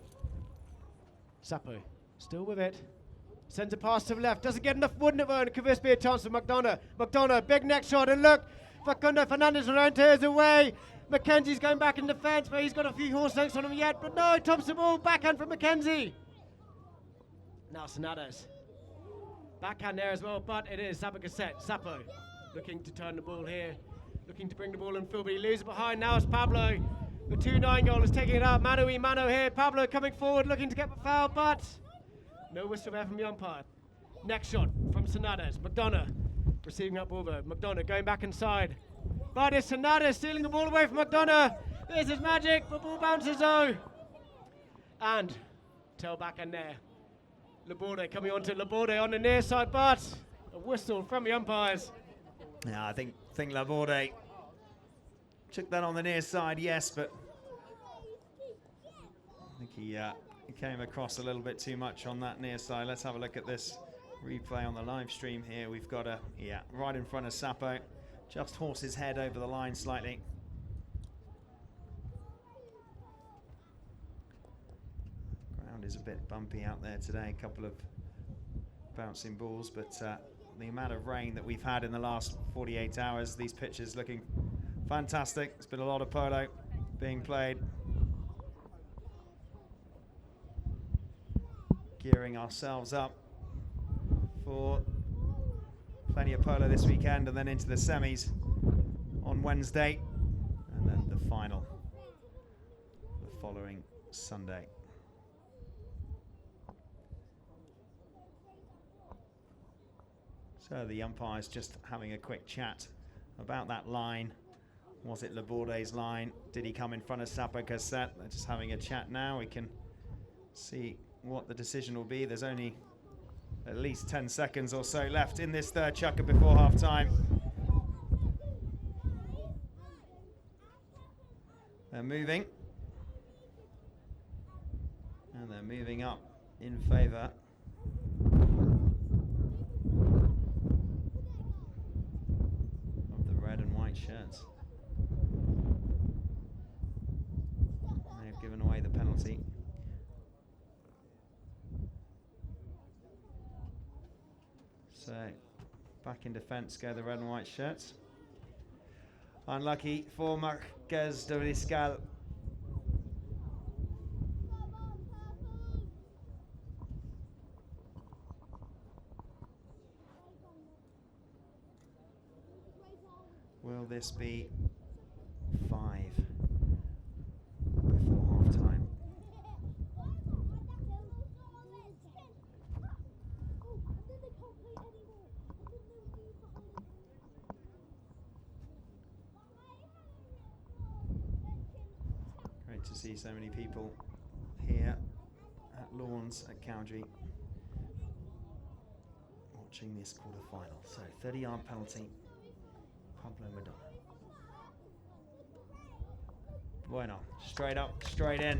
B: Sapo still with it. Sends a pass to the left. Doesn't get enough wood in it though, and could this be a chance for McDonough? McDonough, big neck shot, and look, Facundo Fernandez Llorente is away. McKenzie's going back in defence, but he's got a few horse lengths on him yet, but no, tops the ball, backhand from McKenzie. Now Sonadas. Backhand there as well, but it is Sapo Cassette. Sapo looking to turn the ball here, looking to bring the ball in field, but he leaves it behind. Now it's Pablo. The 2-9 goal is taking it out. Mano here. Pablo coming forward, looking to get the foul, but no whistle there from the umpire. Next shot from Sonadas. McDonough receiving up over. McDonough going back inside. But it's Sonadas stealing the ball away from McDonough. This is magic. The ball bounces though. And tail back in there. Laborde coming on to Laborde on the near side, but a whistle from the umpires.
C: Yeah, I think Laborde took that on the near side, yes, but I think he came across a little bit too much on that near side. Let's have a look at this replay on the live stream here. We've got right in front of Sapo, just horse his head over the line slightly. Ground is a bit bumpy out there today, a couple of bouncing balls, but the amount of rain that we've had in the last 48 hours, these pitches looking fantastic. There's been a lot of polo being played. Gearing ourselves up for plenty of polo this weekend, and then into the semis on Wednesday, and then the final the following Sunday. So the umpire's just having a quick chat about that line. Was it Laborde's line? Did he come in front of Sapa Cassette? They're just having a chat now. We can see what the decision will be. There's only at least 10 seconds or so left in this third chukker before half time. They're moving. And they're moving up in favour of the red and white shirts. They've given away the penalty. So back in defence go the red and white shirts. Unlucky for Marques de Riscal. Will this be 5 before half time? Great to see so many people here at Lawns at Cowdrey watching this quarter-final. So 30-yard penalty. Pablo Madonna. Bueno, straight up, straight in.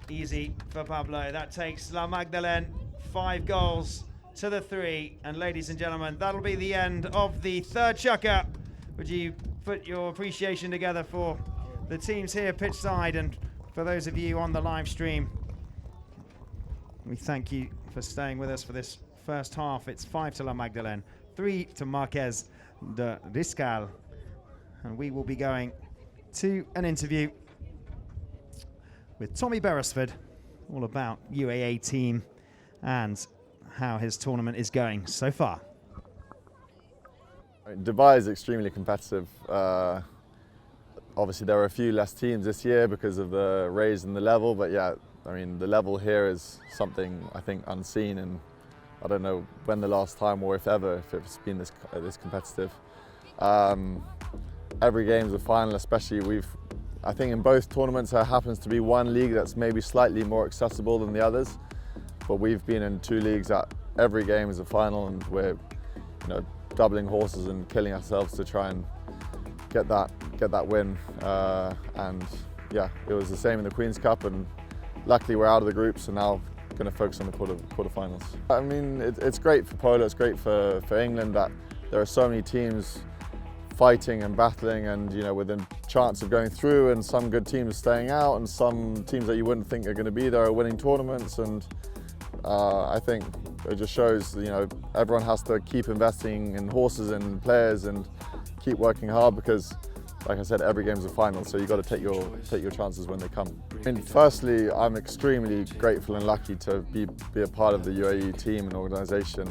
C: Easy for Pablo. That takes La Magdeleine 5 goals to the 3. And ladies and gentlemen, that'll be the end of the third chukker. Would you put your appreciation together for the teams here pitch side, and for those of you on the live stream, we thank you for staying with us for this first half. It's 5 to La Magdeleine, 3 to Marques de Riscal, and we will be going to an interview with Tommy Beresford all about UAA team and how his tournament is going so far.
F: Dubai is extremely competitive. Obviously there are a few less teams this year because of the raise in the level, but yeah, I mean the level here is something I think unseen, and I don't know when the last time, or if ever, if it's been this competitive. Every game's a final, especially I think in both tournaments there happens to be one league that's maybe slightly more accessible than the others, but we've been in 2 leagues that every game is a final, and we're doubling horses and killing ourselves to try and get that win. And yeah, it was the same in the Queen's Cup, and luckily we're out of the group, so now going to focus on the quarterfinals. I mean, it's great for polo, it's great for England that there are so many teams fighting and battling, and with a chance of going through, and some good teams staying out, and some teams that you wouldn't think are going to be there are winning tournaments. And I think it just shows everyone has to keep investing in horses and players and keep working hard, because like I said, every game's a final, so you've got to take your chances when they come. I mean, firstly, I'm extremely grateful and lucky to be a part of the UAE team and organisation.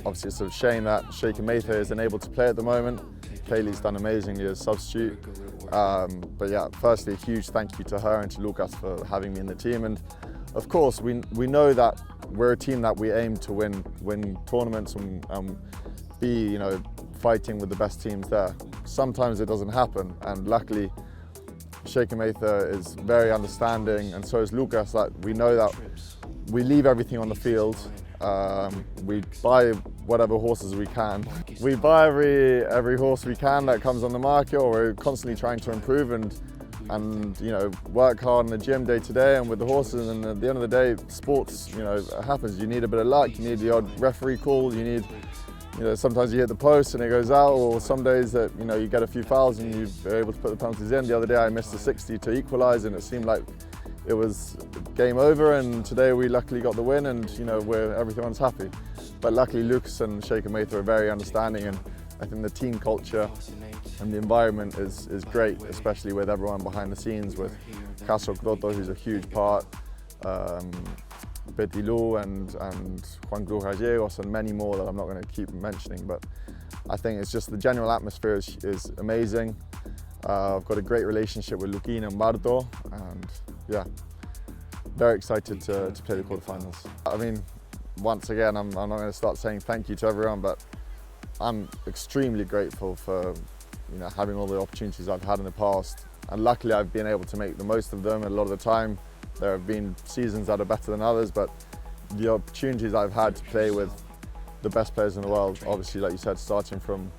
F: Obviously, it's a shame that Sheikh Maitha isn't able to play at the moment. Kaylee's done amazingly as substitute. But yeah, firstly, a huge thank you to her and to Lucas for having me in the team. And of course, we know that we're a team that we aim to win tournaments and be fighting with the best teams there. Sometimes it doesn't happen, and luckily Sheikh Maitha is very understanding, and so is Lucas. That we know that we leave everything on the field. We buy whatever horses we can. We buy every horse we can that comes on the market, or we're constantly trying to improve and work hard in the gym day to day and with the horses. And at the end of the day, sports happens. You need a bit of luck. You need the odd referee call. You need sometimes you hit the post and it goes out, or some days that you get a few fouls and you're able to put the penalties in. The other day I missed a 60 to equalise, and it seemed like it was game over, and today we luckily got the win, and you know everyone's happy. But luckily Lucas and Sheikh Maitha are very understanding, and I think the team culture and the environment is great, especially with everyone behind the scenes, with Castro Grotto, who's a huge part, Betty Lou and Juan Cruz Gallegos, and many more that I'm not going to keep mentioning. But I think it's just the general atmosphere is amazing. I've got a great relationship with Luquín and Bardo, and yeah, very excited to play the quarterfinals. I mean, once again, I'm not going to start saying thank you to everyone, but I'm extremely grateful for having all the opportunities I've had in the past, and luckily I've been able to make the most of them. A lot of the time there have been seasons that are better than others, but the opportunities I've had to play with the best players in the world, obviously like you said, starting from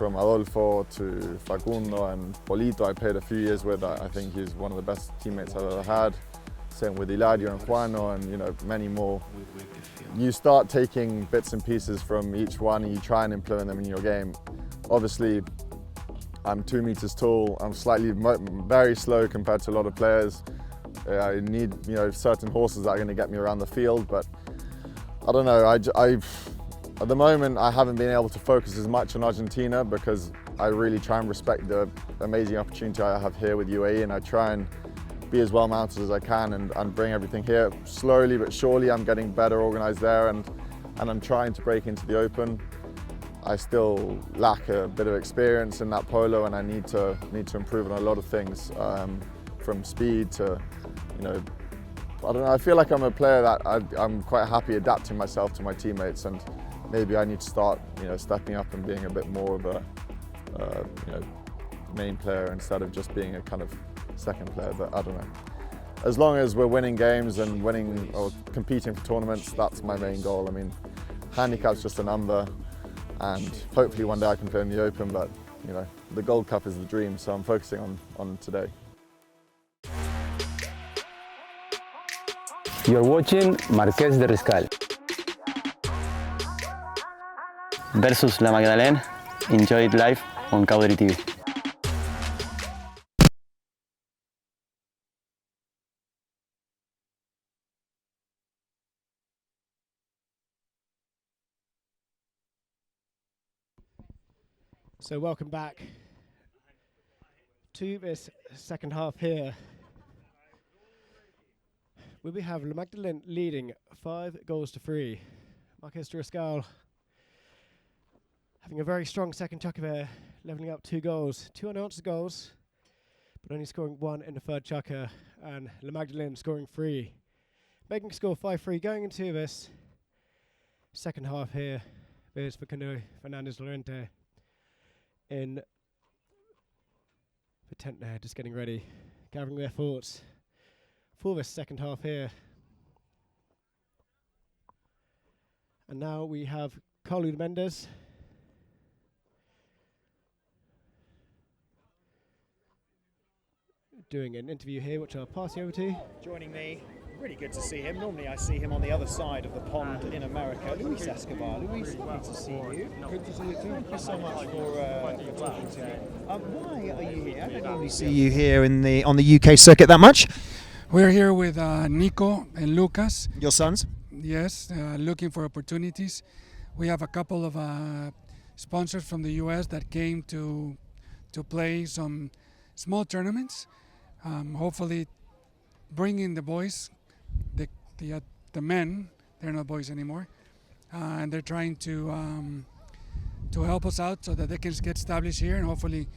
F: Adolfo to Facundo and Polito, I played a few years with. I think he's one of the best teammates I've ever had. Same with Hilario and Juano, and many more. You start taking bits and pieces from each one and you try and implement them in your game. Obviously, I'm 2 meters tall. I'm very slow compared to a lot of players. I need certain horses that are going to get me around the field, but I don't know. At the moment, I haven't been able to focus as much on Argentina because I really try and respect the amazing opportunity I have here with UAE, and I try and be as well mounted as I can and bring everything here. Slowly but surely I'm getting better organised there, and I'm trying to break into the Open. I still lack a bit of experience in that polo, and I need to improve on a lot of things, from speed to, I don't know, I feel like I'm a player that I'm quite happy adapting myself to my teammates, and maybe I need to start stepping up and being a bit more of a main player instead of just being a kind of second player. But I don't know. As long as we're winning games and winning or competing for tournaments, that's my main goal. I mean, handicap's just a number, and hopefully one day I can play in the Open, but the Gold Cup is the dream, so I'm focusing on today.
D: You're watching Marques de Riscal.
A: Versus la Magdalene. Enjoy it live on Caudry TV.
B: So welcome back to this second half here, where we have Magdeleine leading 5-3. Marques de Riscal having a very strong second chukker there, levelling up 2 goals, 2 unanswered goals, but only scoring 1 in the third chukker, and Magdeleine scoring 3, making score 5-3 going into this second half here. There's Facundo Fernandez Lorente in the tent there, just getting ready, gathering their thoughts for this second half here. And now we have Carlos Mendes doing an interview here, which I'll pass you over to.
C: Joining me, really good to see him. Normally I see him on the other side of the pond in America. Luis Escobar. Luis, lovely to see you. Good to see you too. Thank you so much for talking to me. Why are you here? I don't normally see you here on the UK circuit that much.
G: We're here with Nico and Lucas.
C: Your sons?
G: Yes, looking for opportunities. We have a couple of sponsors from the US that came to play some small tournaments. Hopefully bringing the boys, the men, they're not boys anymore, and they're trying to help us out so that they can get established here, and hopefully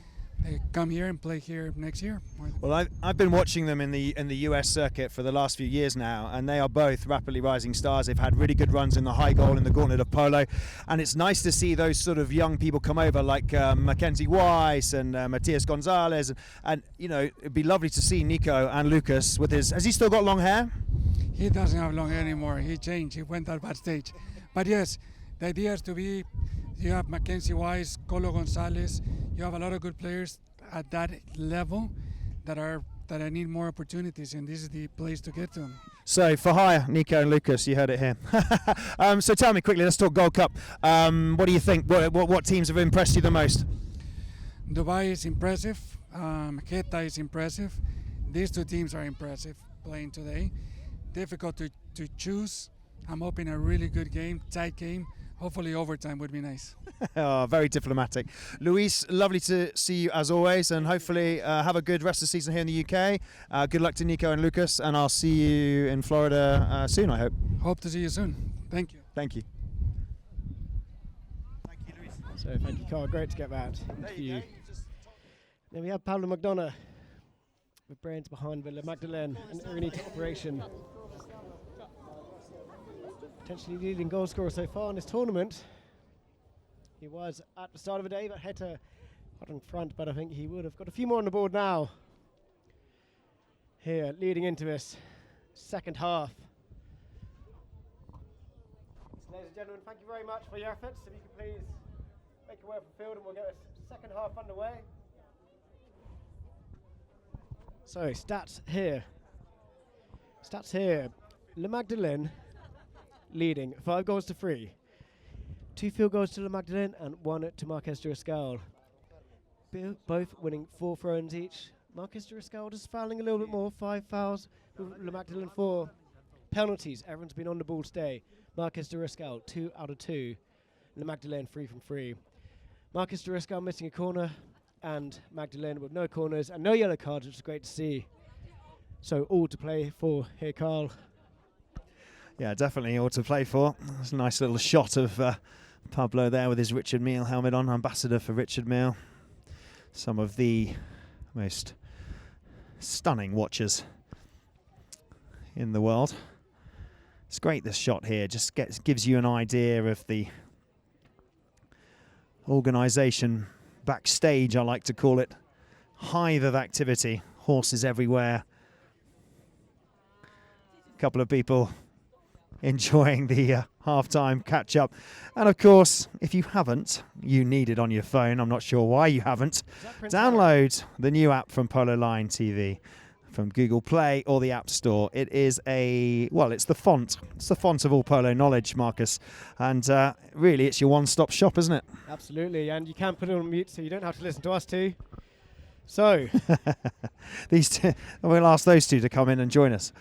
G: they come here and play here next year.
C: Well, I've been watching them in the US circuit for the last few years now, and they are both rapidly rising stars. They've had really good runs in the high goal in the gauntlet of polo, and it's nice to see those sort of young people come over, like Mackenzie Weiss and Matias Gonzalez, and it'd be lovely to see Nico and Lucas with his. Has he still got long hair?
G: He doesn't have long hair anymore. He changed. He went at that stage. But yes, the idea is to be. You have Mackenzie Weiss, Colo Gonzalez. You have a lot of good players at that level that need more opportunities, and this is the place to get to them.
C: So for hire, Nico and Lucas, you heard it here. So tell me quickly, let's talk Gold Cup. What do you think? What teams have impressed you the most?
G: Dubai is impressive. Geta is impressive. These 2 teams are impressive. playing today. Difficult to choose. I'm hoping a really good game, tight game. Hopefully overtime would be nice.
C: Oh, very diplomatic. Luis, lovely to see you as always, and hopefully have a good rest of the season here in the UK. Good luck to Nico and Lucas, and I'll see you in Florida soon, I hope.
G: Hope to see you soon. Thank you.
C: Thank you.
B: So thank you, Carl. Great to get that interview. Then we have Pablo McDonough, with brains behind the Magdeleine and Irinita operation. Potentially leading goal scorer so far in this tournament. He was at the start of the day, but Heta hot in front, but I think he would have got a few more on the board now. Here, leading into this second half. So ladies and gentlemen, thank you very much for your efforts. If you could please make your way up the field and we'll get this second half underway. So, stats here. Le Magdeleine leading 5 goals to 3. 2 field goals to Le Magdeleine and 1 to Marques de Riscal. Both winning 4 throw-ins each. Marques de Riscal just fouling a little bit more. 5 fouls with Le Magdeleine 4. Penalties, everyone's been on the ball today. Marques de Riscal 2 out of 2. Le Magdeleine 3 from 3. Marques de Riscal missing a corner, and Magdeleine with no corners and no yellow cards, which is great to see. So all to play for here, Carl.
C: Yeah, definitely all to play for. There's a nice little shot of Pablo there with his Richard Mille helmet on, ambassador for Richard Mille. Some of the most stunning watches in the world. It's great, this shot here. Just gives you an idea of the organisation backstage, I like to call it. Hive of activity, horses everywhere. A couple of people enjoying the half-time catch-up. And of course, if you haven't, you need it on your phone. I'm not sure why you haven't. Download the new app from Polo Line TV from Google Play or the App Store. It is it's the font. It's the font of all polo knowledge, Marcus. And really, it's your one-stop shop, isn't it?
B: Absolutely, and you can put it on mute so you don't have to listen to us too. So,
C: these two, we'll ask those two to come in and join us.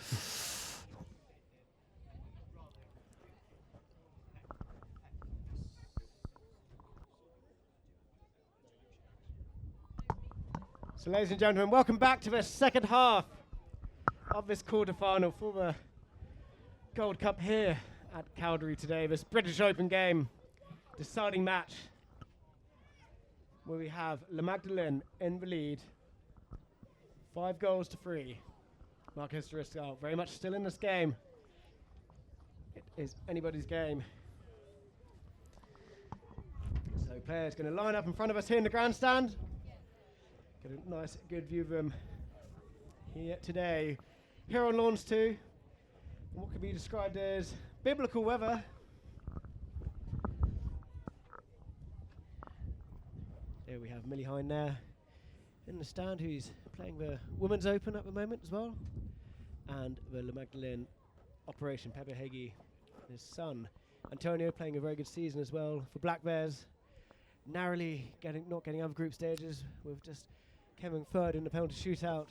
B: So ladies and gentlemen, welcome back to the second half of this quarter-final for the Gold Cup here at Calgary today. This British Open game, deciding match, where we have Le Magdeleine in the lead, 5 goals to 3. Marques de Riscal very much still in this game. It is anybody's game. So players going to line up in front of us here in the grandstand. Get a nice, good view of them here today. Here on Lawns 2, what could be described as biblical weather. There we have Millie Hine there in the stand, who's playing the Women's Open at the moment as well. And the Le Magdeleine operation, Pepe Heggie, his son. Antonio playing a very good season as well for Black Bears. Narrowly not getting other group stages. We've just coming third in the penalty shootout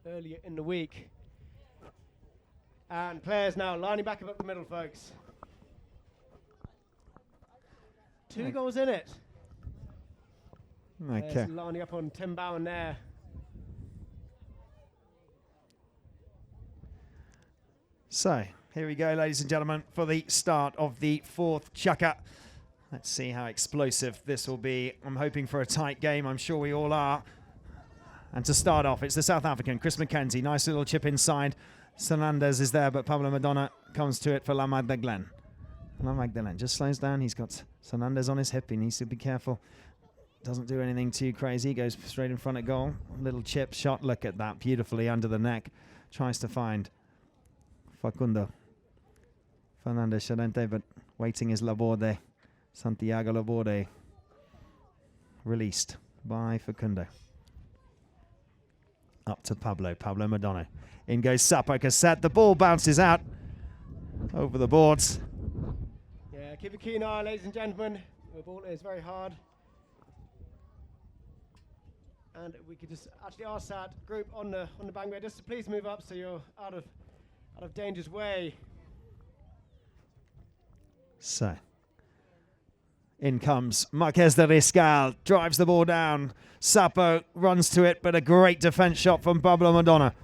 B: earlier in the week. And players now lining back up the middle, folks. 2 goals in it.
C: Okay.
B: Lining up on Tim Bowen there.
C: So, here we go, ladies and gentlemen, for the start of the 4th chukker. Let's see how explosive this will be. I'm hoping for a tight game. I'm sure we all are. And to start off, it's the South African, Chris McKenzie. Nice little chip inside. Fernandez is there, but Pablo McDonough comes to it for La Magdeleine. La Magdeleine just slows down. He's got Fernandez on his hip. He needs to be careful. Doesn't do anything too crazy. Goes straight in front of goal. Little chip shot. Look at that. Beautifully under the neck. Tries to find Facundo. Fernandez Charente, but waiting is Laborde. Santiago Laborde. Released by Facundo. Up to Pablo McDonough. In goes Sapo Cassette. The ball bounces out over the boards.
B: Yeah, keep a keen eye, ladies and gentlemen. The ball is very hard. And we could just actually ask that group on the bank there just to please move up so you're out of danger's way.
C: So, in comes Marques de Riscal, drives the ball down. Sapo runs to it, but a great defense shot from Pablo Madonna.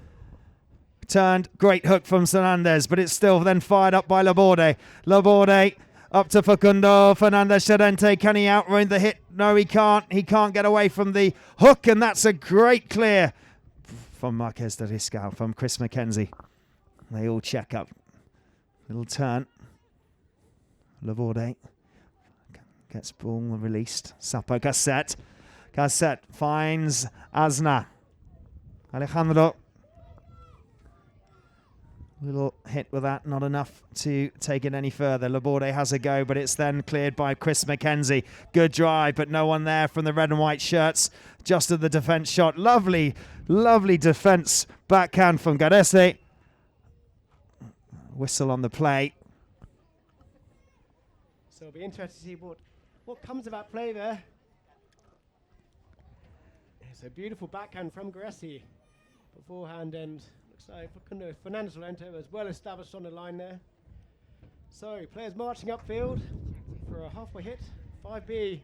C: Turned, great hook from Fernandez, but it's still then fired up by Laborde. Laborde up to Facundo Fernandez Llorente. Can he outrun the hit? No, he can't. He can't get away from the hook, and that's a great clear from Marques de Riscal, from Chris McKenzie. They all check up. Little turn. Laborde gets ball released. Sapo Cassette. Cassette finds Asna. Alejandro. Little hit with that, not enough to take it any further. Laborde has a go, but it's then cleared by Chris McKenzie. Good drive, but no one there from the red and white shirts. Just at the defense shot. Lovely, lovely defense backhand from Garese. Whistle on the play.
B: So it'll be interesting to see what comes of that play there. It's a beautiful backhand from Garese beforehand, and looks like Fernandez Llorente was well established on the line there. So players marching upfield for a halfway hit, 5B.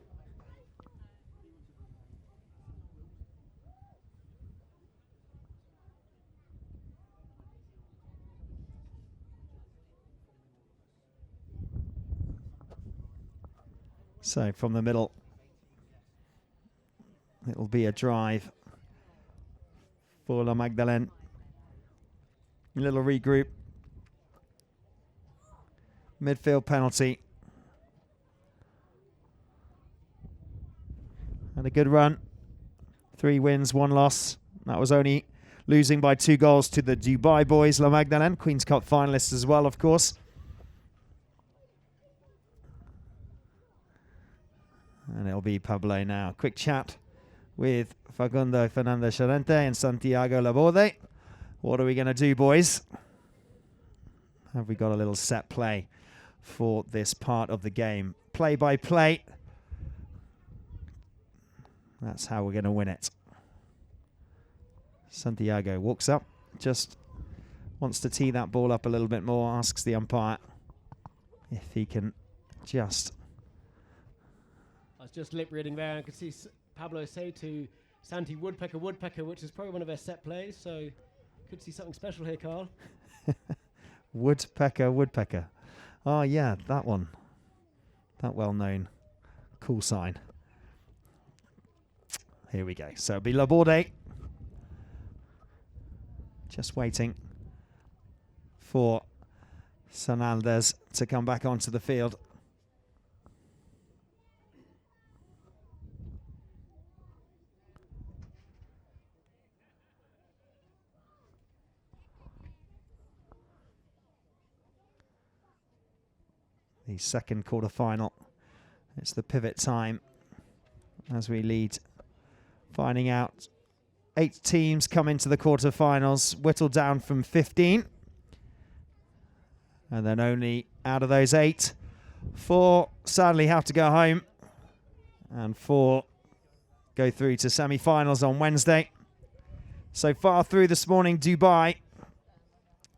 C: So from the middle, it'll be a drive for La Magdeleine. A little regroup. Midfield penalty. And a good run. 3 wins, 1 loss. That was only losing by 2 goals to the Dubai boys, La Magdeleine. Queen's Cup finalists as well, of course. And it'll be Pablo now. Quick chat with Facundo Fernandez Llorente and Santiago Laborde. What are we going to do, boys? Have we got a little set play for this part of the game? Play by play. That's how we're going to win it. Santiago walks up, just wants to tee that ball up a little bit more, asks the umpire if he can just...
B: I was just lip reading there, and I could see Pablo say to Santi Woodpecker, which is probably one of their set plays, so could see something special here, Carl.
C: Woodpecker. Oh, yeah, that one. That well-known call sign. Here we go. So it'll be Laborde. Just waiting for Fernandez to come back onto the field. The second quarter-final. It's the pivot time as we lead, finding out 8 teams come into the quarter-finals, whittled down from 15. And then only out of those 8, 4 sadly have to go home, and 4 go through to semi-finals on Wednesday. So far through this morning, Dubai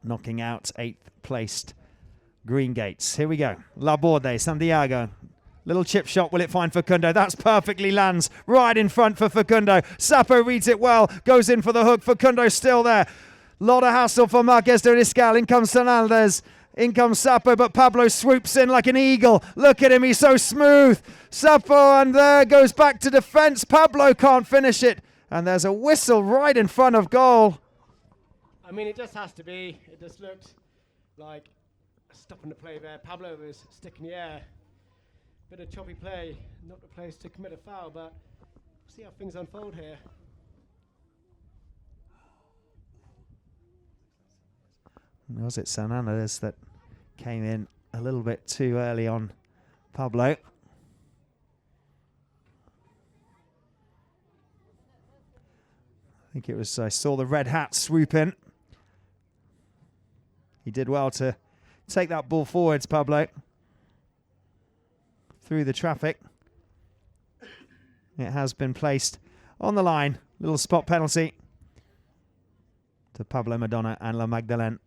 C: knocking out 8th placed Green Gates. Here we go. Laborde, Santiago. Little chip shot. Will it find Facundo? That's perfectly lands right in front for Facundo. Sapo reads it well. Goes in for the hook. Facundo still there. Lot of hassle for Marques de Riscal. In comes Fernandez. In comes Sapo, but Pablo swoops in like an eagle. Look at him. He's so smooth. Sapo, and there goes back to defense. Pablo can't finish it. And there's a whistle right in front of goal.
B: I mean, it just has to be. It just looked like stopping the play there. Pablo was sticking the air. Bit of choppy play, not the place to commit a foul, but we'll see how things unfold here.
C: Was it Fernandez that came in a little bit too early on Pablo? I think it was, I saw the red hat swoop in. He did well to take that ball forwards, Pablo. Through the traffic. It has been placed on the line. Little spot penalty to Pablo Madonna and La Magdeleine.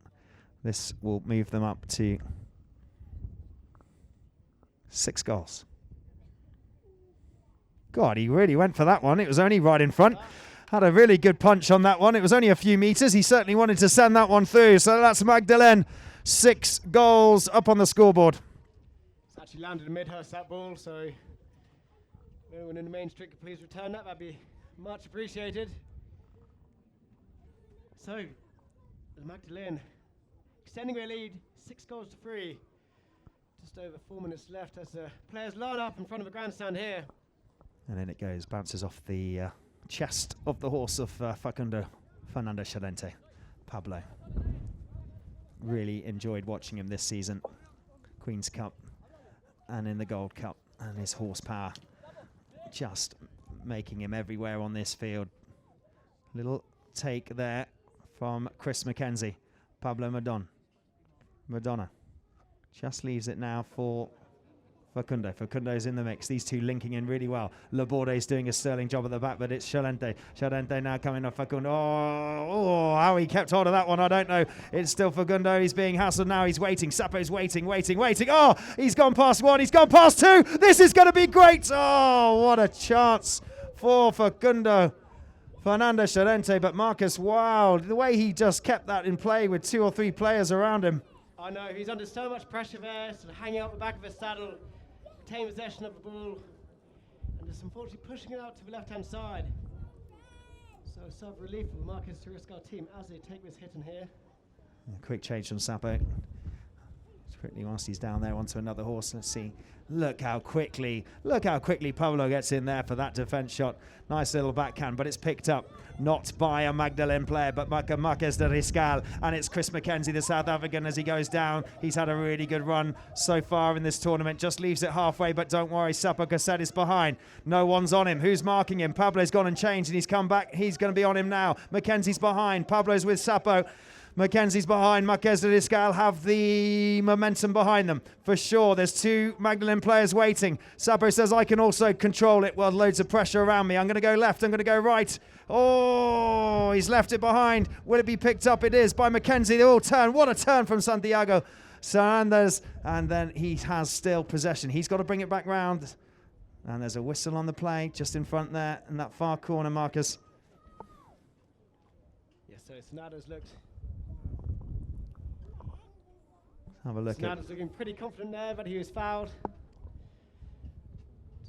C: This will move them up to 6 goals. God, he really went for that one. It was only right in front. Had a really good punch on that one. It was only a few meters. He certainly wanted to send that one through. So that's Magdeleine. 6 goals up on the scoreboard.
B: It's actually landed in mid-hurst, that ball, so if anyone in the main street could please return that, that'd be much appreciated. So, Magdeleine extending their lead, 6 goals to 3. Just over 4 minutes left as the players line up in front of the grandstand here.
C: And then it goes, bounces off the chest of the horse of Facundo Fernando Llorente. Pablo. Really enjoyed watching him this season. Queen's Cup and in the Gold Cup. And his horsepower just making him everywhere on this field. Little take there from Chris McKenzie. Pablo Madonna just leaves it now for Facundo. Facundo's in the mix. These two linking in really well. Laborde's doing a sterling job at the back, but it's Llorente. Llorente now coming off Facundo. Oh, how he kept hold of that one, I don't know. It's still Facundo. He's being hassled now. He's waiting. Sapo's waiting. Oh, he's gone past 1. He's gone past 2. This is going to be great. Oh, what a chance for Facundo Fernando Llorente. But Marques, wow, the way he just kept that in play with 2 or 3 players around him.
B: I know, he's under so much pressure there, sort of hanging out the back of his saddle, retain possession of the ball, and just unfortunately pushing it out to the left-hand side. So self-relief for the Marques to Riscal team as they take this hit in here.
C: Quick change from Sapo. Just quickly whilst he's down there onto another horse. Let's see. Look how quickly Pablo gets in there for that defense shot. Nice little backhand, but it's picked up not by a Magdeleine player, but Marques de Riscal. And it's Chris McKenzie, the South African, as he goes down. He's had a really good run so far in this tournament. Just leaves it halfway, but don't worry, Sapo Cassette is behind. No one's on him. Who's marking him? Pablo's gone and changed, and he's come back. He's going to be on him now. McKenzie's behind. Pablo's with Sapo. Mackenzie's behind. Marques de Riscal have the momentum behind them. For sure, there's 2 Magdeleine players waiting. Sapo says, I can also control it. Well, loads of pressure around me. I'm going to go left. I'm going to go right. Oh, he's left it behind. Will it be picked up? It is by Mackenzie. They all turn. What a turn from Santiago Sanders. And then he has still possession. He's got to bring it back round. And there's a whistle on the play just in front there in that far corner, Marcus.
B: Yes, so Sanado's looked.
C: Have a look.
B: Sanado's looking pretty confident there, but he was fouled.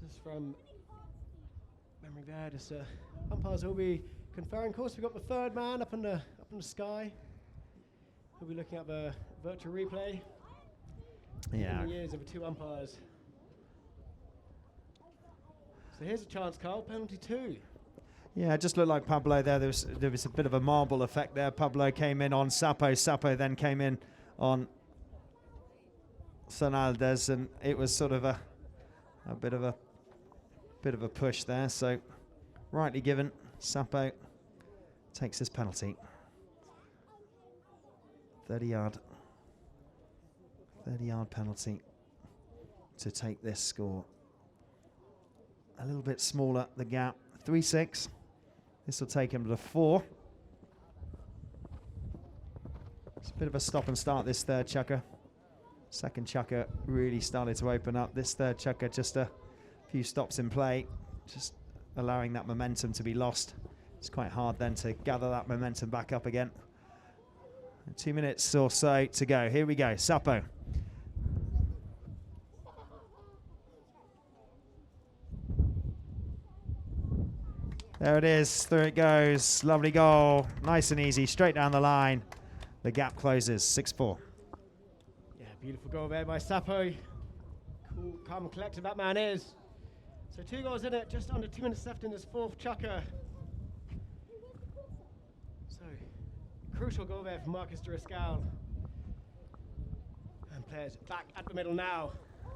B: Just from memory there, just umpires will be conferring. Of course, we've got the third man up in the sky. We'll be looking at the virtual replay.
C: Yeah.
B: Years of the 2 umpires. So here's a chance, Carl. Penalty 2.
C: Yeah, it just looked like Pablo there. There was a bit of a marble effect there. Pablo came in on Sapo. Sapo then came in on Sonaldes, and it was sort of a bit of a push there. So rightly given. Sapo takes his penalty. 30-yard penalty to take this score. A little bit smaller, the gap. 3-6. This will take him to 4. It's a bit of a stop and start, this third chukker. Second chukker really started to open up. This third chukker, just a few stops in play, just allowing that momentum to be lost. It's quite hard then to gather that momentum back up again. 2 minutes or so to go. Here we go, Sapo. There it is, through it goes. Lovely goal, nice and easy, straight down the line. The gap closes, 6-4.
B: Yeah, beautiful goal there by Sapo. Cool, calm and collected that man is. So 2 goals in it, just under 2 minutes left in this 4th chukker. So, crucial goal there from Marques de Riscal. And players back at the middle now.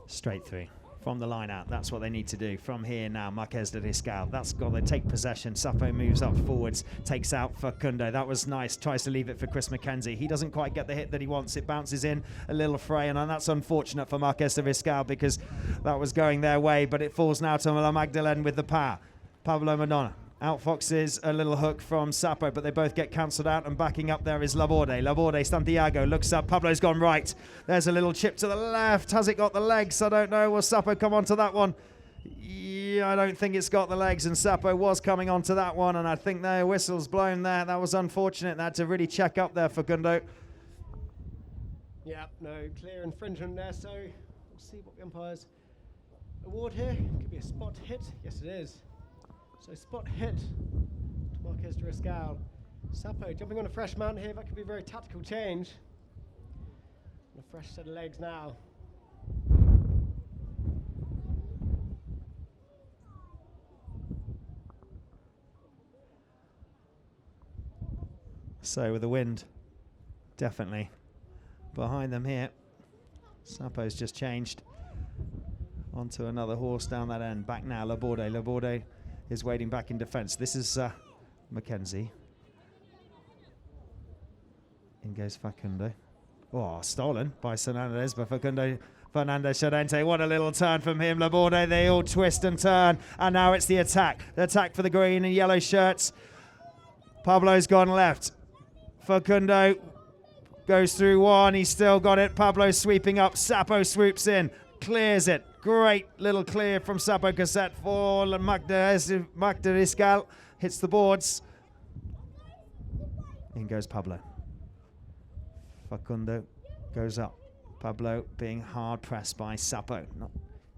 C: Straight through. From the line out, that's what they need to do. From here now, Marques de Riscal. That's got to take possession. Sapo moves up forwards, takes out Facundo. That was nice. Tries to leave it for Chris McKenzie. He doesn't quite get the hit that he wants. It bounces in a little fray, and that's unfortunate for Marques de Riscal because that was going their way. But it falls now to La Magdeleine with the power. Pablo Madonna. Outfoxes a little hook from Sapo, but they both get cancelled out, and backing up there is Laborde. Laborde, Santiago looks up, Pablo's gone right. There's a little chip to the left. Has it got the legs? I don't know. Will Sapo come onto that one? Yeah, I don't think it's got the legs, and Sapo was coming onto that one, and I think their whistle's blown there. That was unfortunate. They had to really check up there for Gundo.
B: Yeah, no clear infringement there, so we'll see what the umpires award here. Could be a spot hit. Yes, it is. So spot hit to Marques de Riscal. Sapo jumping on a fresh mount here. That could be a very tactical change. And a fresh set of legs now.
C: So with the wind definitely behind them here, Sapo's just changed onto another horse down that end. Back now, Laborde. Laborde is waiting back in defence. This is Mackenzie. In goes Facundo. Oh, stolen by Fernandez, but Fernando Chadente, what a little turn from him. Laborde, they all twist and turn, and now it's the attack. The attack for the green and yellow shirts. Pablo's gone left. Facundo goes through one, he's still got it. Pablo sweeping up, Sapo swoops in, clears it. Great little clear from Sapo Cassette for Magdeleine. Hits the boards. In goes Pablo. Facundo goes up. Pablo being hard pressed by Sapo.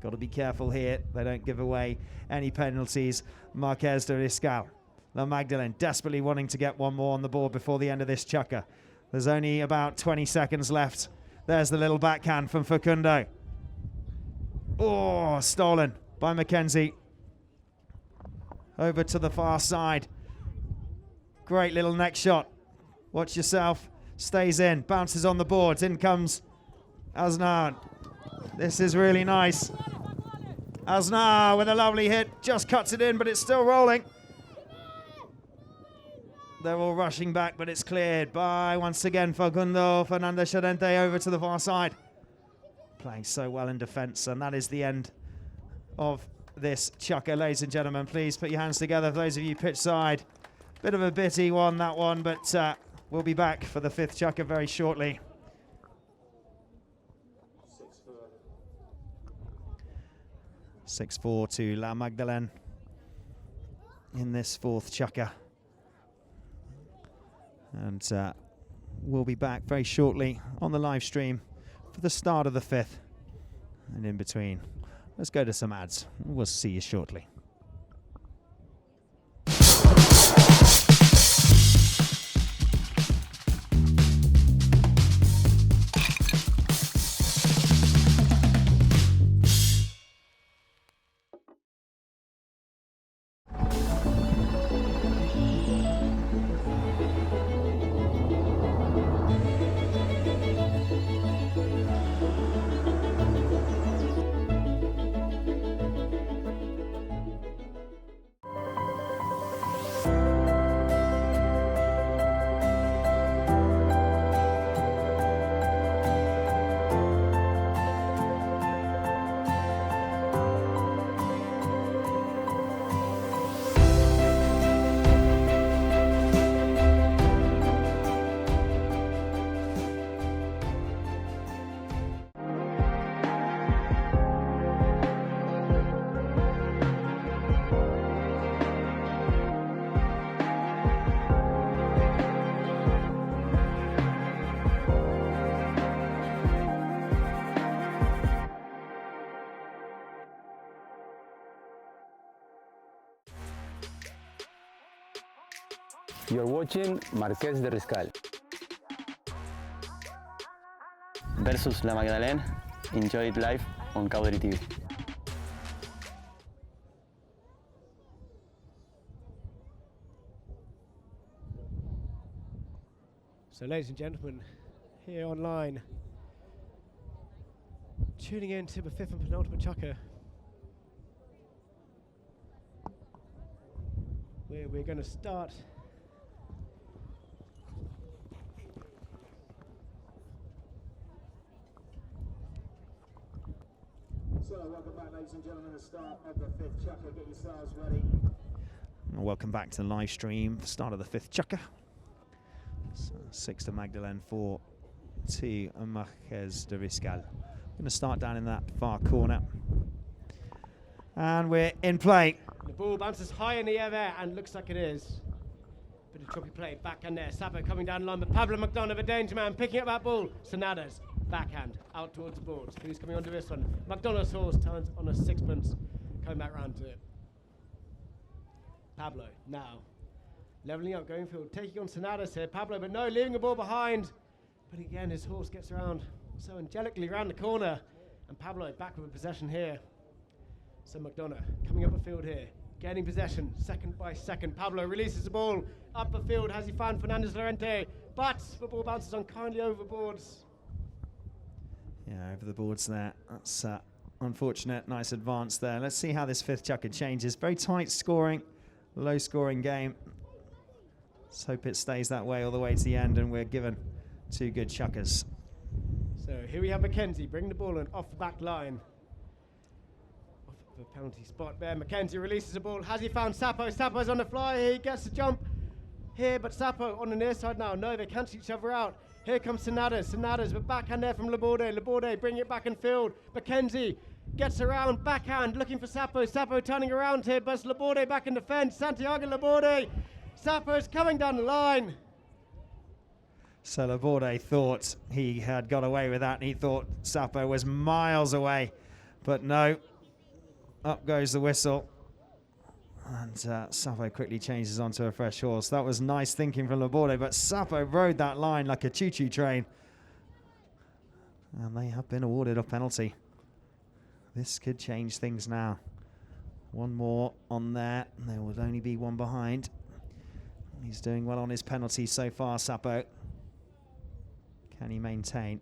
C: Got to be careful here. They don't give away any penalties. Marques de Riscal. La Magdeleine desperately wanting to get one more on the board before the end of this chukker. There's only about 20 seconds left. There's the little backhand from Facundo. Oh, stolen by Mackenzie. Over to the far side. Great little neck shot. Watch yourself. Stays in, bounces on the boards. In comes Aznar. This is really nice. Aznar with a lovely hit. Just cuts it in, but it's still rolling. They're all rushing back, but it's cleared by, once again, Facundo. Fernando Chadente over to the far side. Playing so well in defence, and that is the end of this chukker. Ladies and gentlemen, please put your hands together for those of you pitch side. Bit of a bitty one, that one, but we'll be back for the fifth chukker very shortly. 6-4 to La Magdeleine in this fourth chukker. And we'll be back very shortly on the live stream for the start of the fifth. And in between, let's go to some ads. We'll see you shortly.
D: You're watching Marques de Riscal.
A: Versus La Magdeleine. Enjoy it live on Caudry TV.
B: So ladies and gentlemen, here online, tuning in to the fifth and penultimate chukker, where we're going to start
H: So welcome back, ladies and gentlemen, the start of the fifth chukker. Get yourselves ready.
C: Welcome back to the live stream. Start of the 5th chukker. So 6 to Magdeleine, 4 to Marques de Riscal. Going to start down in that far corner. And we're in play.
B: The ball bounces high in the air there, and looks like it is. Bit of choppy play, backhand there. Sapo coming down the line, but Pablo McDonough, a danger man, picking up that ball. Sonadas, backhand, out towards the boards. Who's coming onto this one? McDonough's horse turns on a sixpence, coming back round to it. Pablo, now, levelling up, going field, taking on Sonadas here. Pablo, but no, leaving the ball behind. But again, his horse gets around so angelically round the corner. And Pablo back with possession here. So McDonough coming up the field here, gaining possession, second by second. Pablo releases the ball up the field. Has he found Fernandez Lorente? But the ball bounces unkindly over the boards.
C: Yeah, over the boards there. That's unfortunate. Nice advance there. Let's see how this 5th chukker changes. Very tight scoring, low scoring game. Let's hope it stays that way all the way to the end, and we're given 2 good chukkers.
B: So here we have Mackenzie bringing the ball in off the back line. Off the penalty spot there. Mackenzie releases the ball. Has he found Sapo? Sapo's on the fly. He gets the jump here, but Sapo on the near side now. No, they cancel each other out. Here comes Sonadas. Sonadas with backhand there from Laborde. Laborde bringing it back in field. Mackenzie gets around, backhand, looking for Sapo. Sapo turning around here, but Laborde back in defence. Santiago Laborde. Sapo's coming down the line.
C: So Laborde thought he had got away with that, and he thought Sapo was miles away. But no, up goes the whistle. And Sapo quickly changes onto a fresh horse. That was nice thinking from Laborde, but Sapo rode that line like a choo-choo train. And they have been awarded a penalty. This could change things now. One more on there, and there would only be one behind. He's doing well on his penalty so far, Sapo. Can he maintain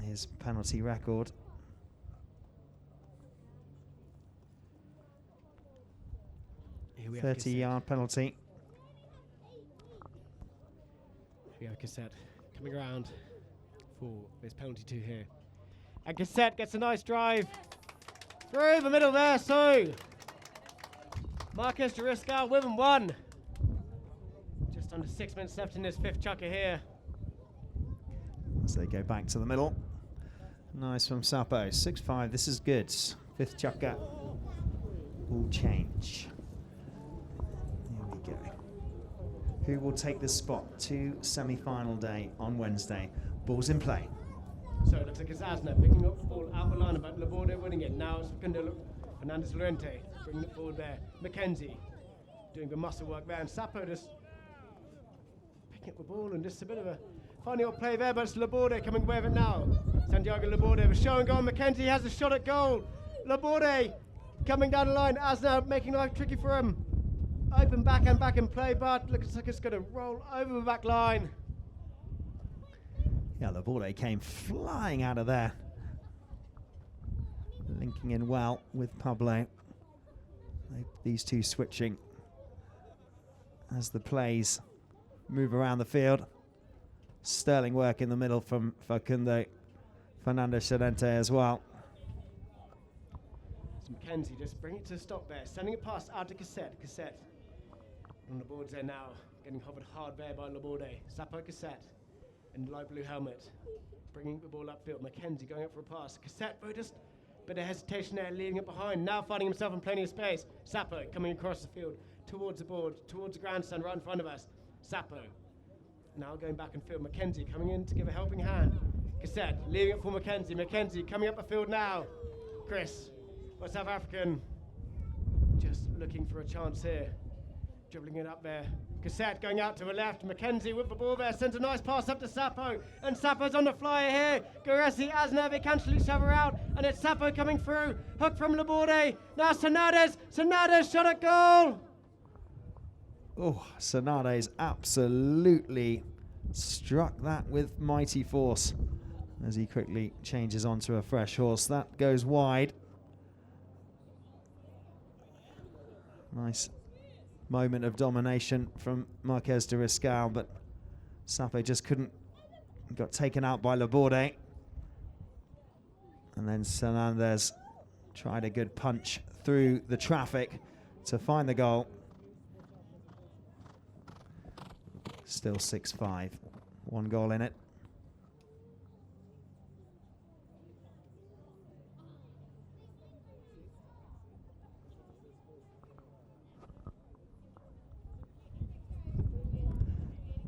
C: his penalty record?
B: Here we have
C: 30-yard penalty.
B: Here we have Cassette coming around for this penalty 2 here. And Cassette gets a nice drive through the middle there, so Marques de Riscal with him 1. Just under 6 minutes left in this 5th chukker here.
C: As they go back to the middle. Nice from Sapo. 6-5, this is good. 5th chukker will change. Here we go. Who will take this spot to semi-final day on Wednesday? Ball's in play.
B: So it looks like it's Asna picking up the ball out the line, but Laborde winning it. Now it's Fernandez Lorente bringing it forward there. Mackenzie doing the muscle work there, and Sapo just picking up the ball, and just a bit of a funny old play there, but it's Laborde coming away with it now. Santiago Laborde with a show and goal. Mackenzie has a shot at goal. Laborde coming down the line. Asna making life tricky for him. Open back and play, but looks like it's going to roll over the back line.
C: Yeah, Laborde came flying out of there. Linking in well with Pablo. These two switching as the plays move around the field. Sterling work in the middle from Facundo Fernandez Lorente as well.
B: So Mackenzie just bring it to a stop there, sending it past out to Cassette. Cassette on the boards there now, getting hovered hard there by Laborde. Sapo Cassette in the light blue helmet, bringing the ball upfield. Mackenzie going up for a pass. Cassette, but just a bit of hesitation there, leaving it behind. Now finding himself in plenty of space. Sapo coming across the field, towards the board, towards the grandstand right in front of us. Sapo now going back in field. Mackenzie coming in to give a helping hand. Cassette leaving it for Mackenzie. Mackenzie coming up the field now. Chris, our South African, just looking for a chance here. Dribbling it up there. Cassette going out to the left. Mackenzie with the ball there. Sends a nice pass up to Sapo. And Sapo's on the flyer here. Gueresi, Asna, they cancel each other out. And it's Sapo coming through. Hook from Laborde. Now Sonadas. Sonadas shot at goal.
C: Oh, Sonadas absolutely struck that with mighty force as he quickly changes onto a fresh horse. That goes wide. Nice moment of domination from Marques de Riscal, but Sapo just got taken out by Laborde. And then Fernandez tried a good punch through the traffic to find the goal. Still 6-5. 1 goal in it.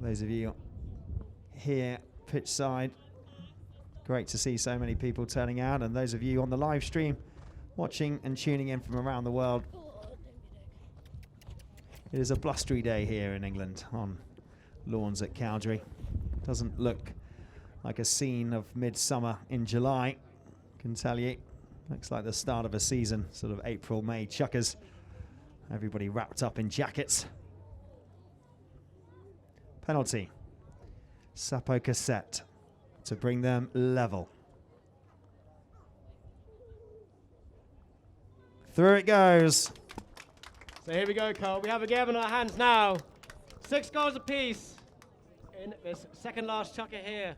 C: Those of you here pitch side, great to see so many people turning out, and those of you on the live stream watching and tuning in from around the world. It is a blustery day here in England on lawns at Calgary. Doesn't look like a scene of midsummer in July, can tell you. Looks like the start of a season, sort of April, May chuckers. Everybody wrapped up in jackets. Penalty. Sapo Cassette to bring them level. Through it goes.
B: So here we go, Cole. We have a game in our hands now. 6 goals apiece in this second last chucker here.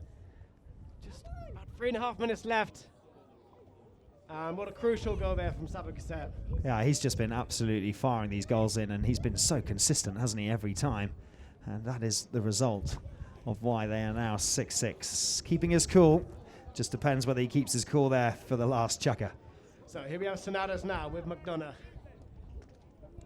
B: Just about 3.5 minutes left. And what a crucial goal there from Sapo Cassette.
C: Yeah, he's just been absolutely firing these goals in, and he's been so consistent, hasn't he, every time. And that is the result of why they are now 6-6. Keeping his cool. Just depends whether he keeps his cool there for the last chucker.
B: So here we have Sonatas now with McDonough.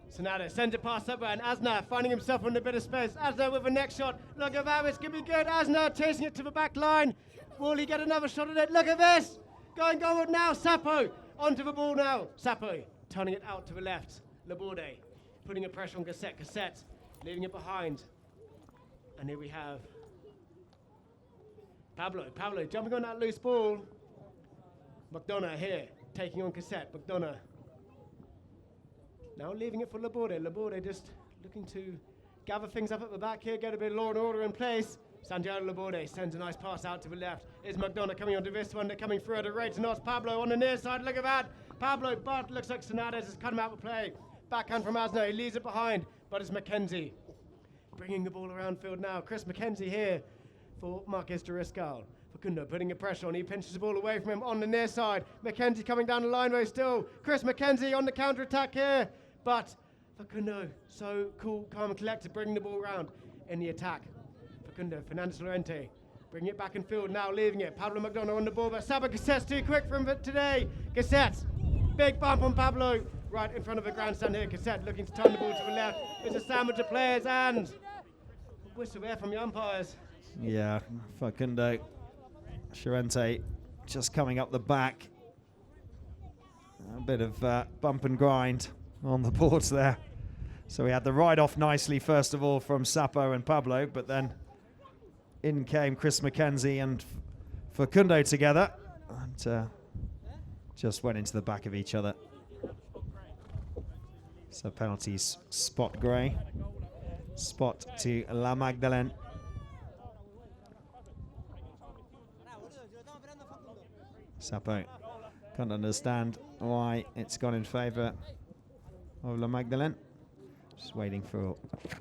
B: Sonatas sends it past up, and Asna finding himself in a bit of space. Asna with a next shot. Look at that, it's going to be good. Asna chasing it to the back line. Will he get another shot at it? Look at this. Going forward now. Sapo onto the ball now. Sapo turning it out to the left. Laborde putting a pressure on Cassette. Cassette leaving it behind. And here we have Pablo jumping on that loose ball. McDonough here, taking on Cassette. McDonough now leaving it for Laborde. Laborde just looking to gather things up at the back here, get a bit of law and order in place. Santiago Laborde sends a nice pass out to the left. Is McDonough coming onto this one? They're coming through at a rate to knots. Pablo on the near side, look at that. Pablo, but looks like Sonatas has cut him out of play. Backhand from Asna, he leaves it behind, but it's Mackenzie bringing the ball around field now. Chris Mackenzie here for Marques de Riscal. Facundo putting a pressure on. He pinches the ball away from him on the near side. Mackenzie coming down the line way still. Chris Mackenzie on the counter attack here. But Facundo, so cool, calm and collected, bringing the ball around in the attack. Facundo, Fernandez Lorente bringing it back in field now, leaving it. Pablo McDonough on the ball, but Sapo Cassette's too quick for him today. Cassette, big bump on Pablo. Right in front of the grandstand here. Cassette looking to turn the ball to the left. It's a sandwich of players and whistle there from the umpires.
C: Yeah, Facundo, Lorente just coming up the back. A bit of bump and grind on the boards there. So we had the ride off nicely, first of all, from Sapo and Pablo, but then in came Chris Mackenzie and Facundo together and just went into the back of each other. So penalties, spot Gray, spot to La Magdeleine. Sapo can't understand why it's gone in favour of La Magdeleine. Just waiting for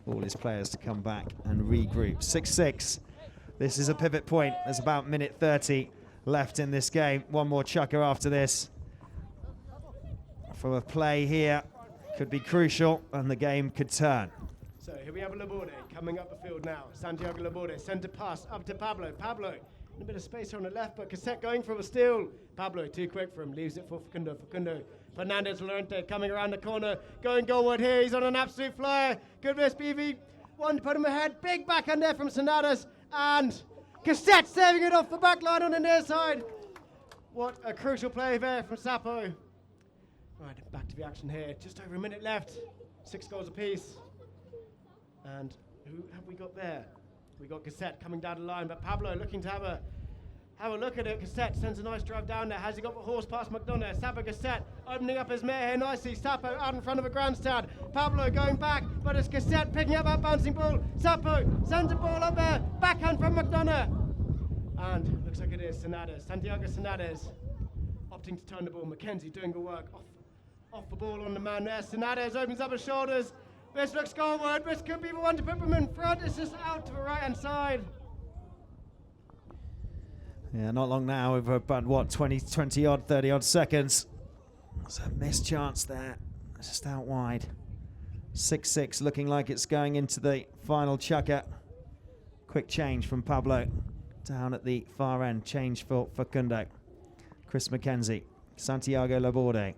C: all his players to come back and regroup. 6-6. This is a pivot point. There's about minute 30 left in this game. One more chucker after this. For a play here could be crucial and the game could turn.
B: So here we have Laborde coming up the field now. Santiago Laborde, centre pass up to Pablo. Pablo in a bit of space on the left, but Cassette going for a steal. Pablo too quick for him, leaves it for Facundo. Facundo, Fernandez Lorente coming around the corner, going goalward here. He's on an absolute flyer. Good miss, BV. One to put him ahead. Big backhand there from Sonatas, and Cassette saving it off the back line on the near side. What a crucial play there from Sapo. Right, back to the action here. Just over a minute left. 6 goals apiece. And who have we got there? We got Cassette coming down the line, but Pablo looking to have a look at it. Cassette sends a nice drive down there. Has he got the horse past McDonough? Sapo Cassette opening up his mare here nicely. Sapo out in front of a grandstand. Pablo going back, but it's Cassette picking up that bouncing ball. Sapo sends a ball up there. Backhand from McDonough. And looks like it is Sonatas. Santiago Sonatas opting to turn the ball. Mackenzie doing the work off the ball on the man there. Sonatas opens up his shoulders. This looks goalward. This could be the one to put them in front. It's just out to the right-hand side.
C: Yeah, not long now. We've about, what, 20 odd, 30 odd seconds. There's a missed chance there. It's just out wide. 6-6 looking like it's going into the final chukker. Quick change from Pablo down at the far end. Change for Facundo. Chris McKenzie. Santiago Laborde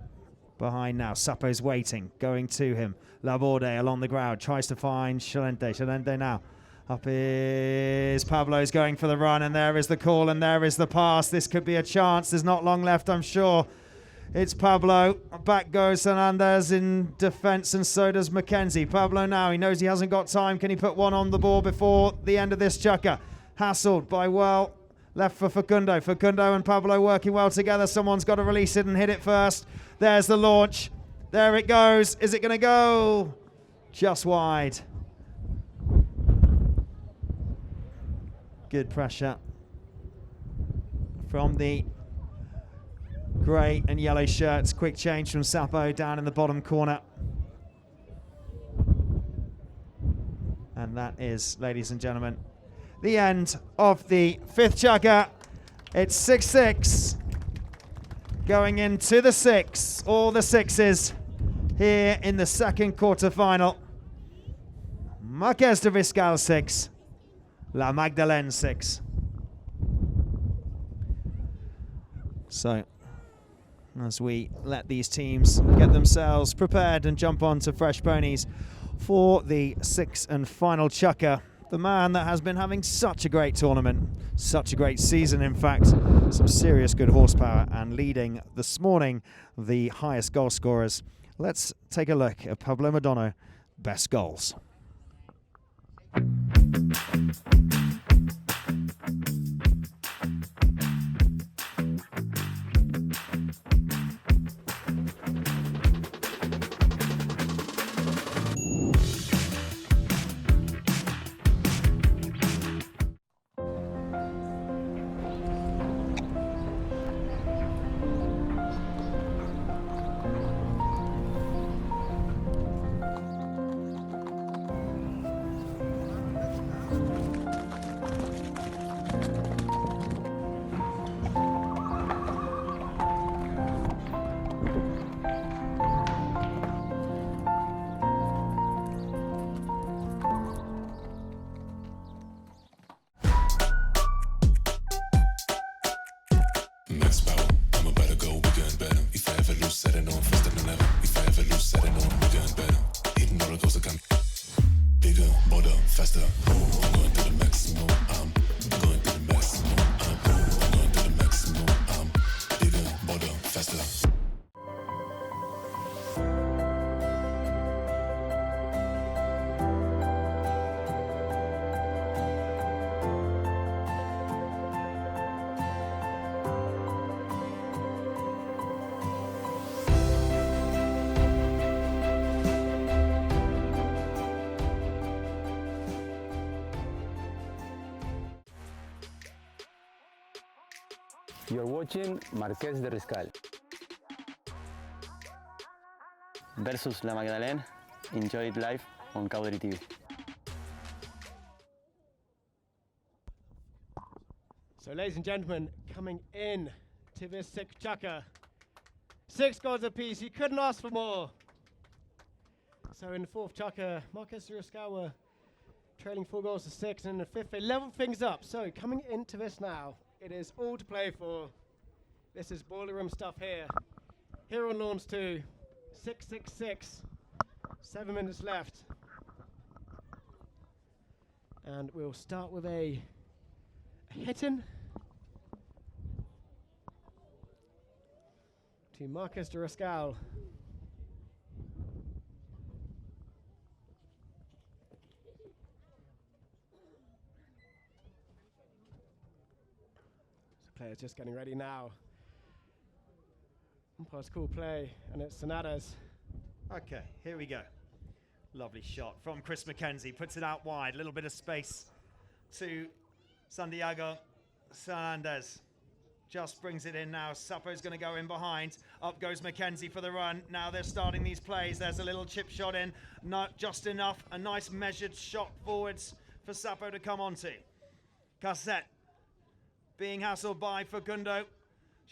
C: behind now. Sapo's waiting, going to him. Laborde along the ground, tries to find Shalente. Shalente now. Up is Pablo's going for the run, and there is the call, and there is the pass. This could be a chance. There's not long left, I'm sure. It's Pablo. Back goes Hernandez in defense, and so does McKenzie. Pablo now, he knows he hasn't got time. Can he put one on the ball before the end of this chukker? Hassled by well. Left for Facundo. Facundo and Pablo working well together. Someone's got to release it and hit it first. There's the launch. There it goes. Is it going to go? Just wide. Good pressure from the grey and yellow shirts. Quick change from Sapo down in the bottom corner. And that is, ladies and gentlemen, the end of the fifth chukker. It's 6-6 going into the 6. All the 6s here in the second quarter-final. Marques de Riscal 6. La Magdeleine 6. So, as we let these teams get themselves prepared and jump on to fresh ponies for the 6th and final chukker, the man that has been having such a great tournament, such a great season in fact, some serious good horsepower and leading this morning the highest goal scorers. Let's take a look at Pablo Madonna, best goals.
D: You're watching Marques de Riscal.
A: Versus La Magdalene. Enjoy it live on Cowdery TV.
B: So, ladies and gentlemen, coming in to this 6th chukker. 6 goals apiece. You couldn't ask for more. So, in the 4th chukker, Marques de Riscal were trailing 4 goals to 6, and in the 5th, they leveled things up. So, coming into this now, it is all to play for. This is boiler room stuff here. Here on Lawns 2, 6-6-6. 7 minutes left. And we'll start with a hitting to Marques de Riscal. Players just getting ready now. Umpire's cool play, and it's Sonatas.
C: Okay, here we go. Lovely shot from Chris McKenzie. Puts it out wide. A little bit of space to Santiago Hernandez. Just brings it in now. Sapo's going to go in behind. Up goes McKenzie for the run. Now they're starting these plays. There's a little chip shot in. Not just enough. A nice measured shot forwards for Sapo to come onto. Cassette being hassled by Facundo.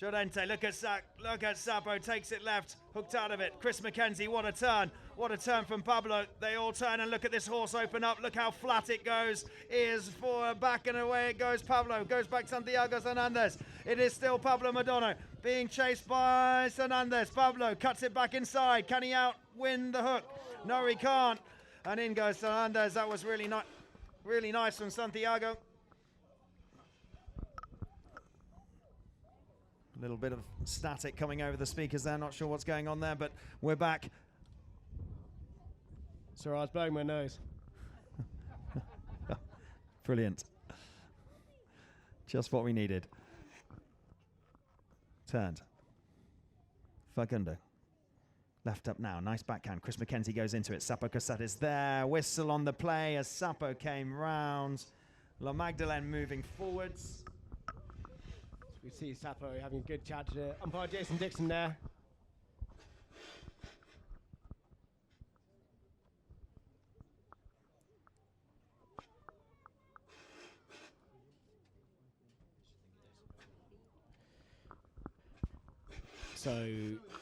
C: Llorente, look at Sapo, takes it left, hooked out of it. Chris McKenzie, what a turn. What a turn from Pablo. They all turn and look at this horse open up. Look how flat it goes. Is for back and away it goes. Pablo goes back Santiago Fernandez. It is still Pablo Madonna being chased by Fernandez. Pablo cuts it back inside. Can he outwin the hook? No, he can't. And in goes Fernandez. That was really nice from Santiago. A little bit of static coming over the speakers there. Not sure what's going on there, but we're back.
B: Sorry, I was blowing my nose.
C: Brilliant. Just what we needed. Turned. Facundo. Left up now. Nice backhand. Chris McKenzie goes into it. Sapo Cassette is there. Whistle on the play as Sapo came round. La Magdeleine moving forwards.
B: We see Sapo having a good chat to umpire Jason Dixon there. So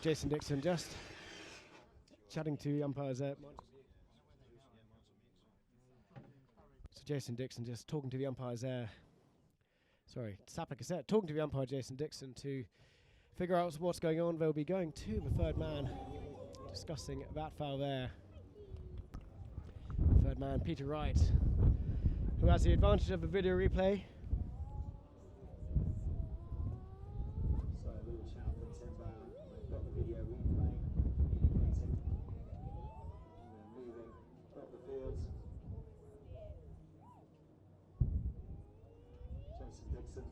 B: Jason Dixon just chatting to the umpires there. So Jason Dixon just talking to the umpires there. Sorry, Sapo Cassette talking to the umpire Jason Dixon to figure out what's going on. They'll be going to the third man, discussing that foul there. Third man, Peter Wright, who has the advantage of the video replay.
H: So a little shout from Timber. We've got the video replay indicating we're moving up the field. Jason Dixon,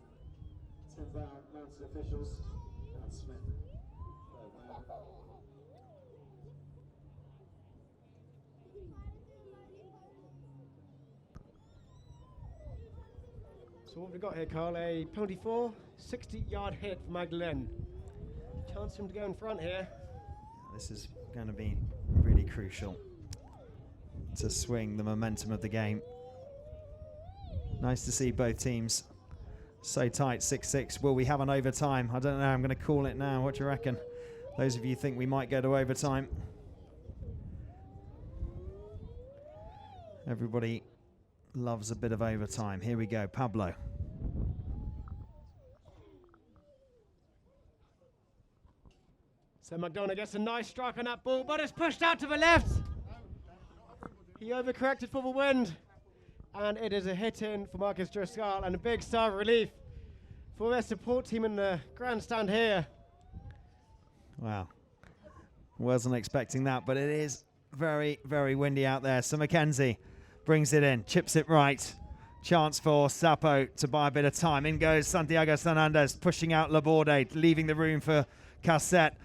H: Timber, mounted officials, and Smith.
B: So what have we got here, Carl? A penalty for 60-yard hit for Magdeleine. Chance for him to go in front here.
C: This is going to be really crucial to swing the momentum of the game. Nice to see both teams so tight, 6-6. Will we have an overtime? I don't know. I'm going to call it now. What do you reckon? Those of you think we might go to overtime? Everybody loves a bit of overtime. Here we go. Pablo.
B: So McDonough gets a nice strike on that ball, but it's pushed out to the left. He overcorrected for the wind. And it is a hit in for Marques Riscal and a big sigh of relief for their support team in the grandstand here.
C: Wow. Wasn't expecting that, but it is very, very windy out there. So McKenzie brings it in, chips it right. Chance for Sapo to buy a bit of time. In goes Santiago Fernandez, pushing out Laborde, leaving the room for Cassette.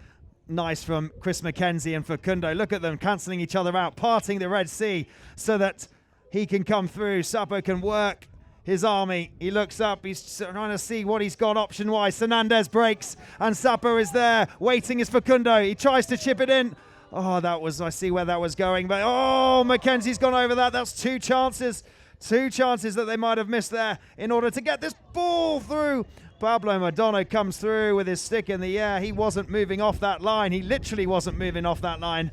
C: Nice from Chris McKenzie and Facundo. Look at them cancelling each other out, parting the Red Sea so that he can come through. Sapo can work his army. He looks up. He's trying to see what he's got option-wise. Fernandez breaks, and Sapo is there. Waiting is Facundo. He tries to chip it in. Oh, I see where that was going. But, oh, McKenzie's gone over that. That's two chances that they might have missed there in order to get this ball through. Pablo Madonna comes through with his stick in the air. He wasn't moving off that line. He literally wasn't moving off that line.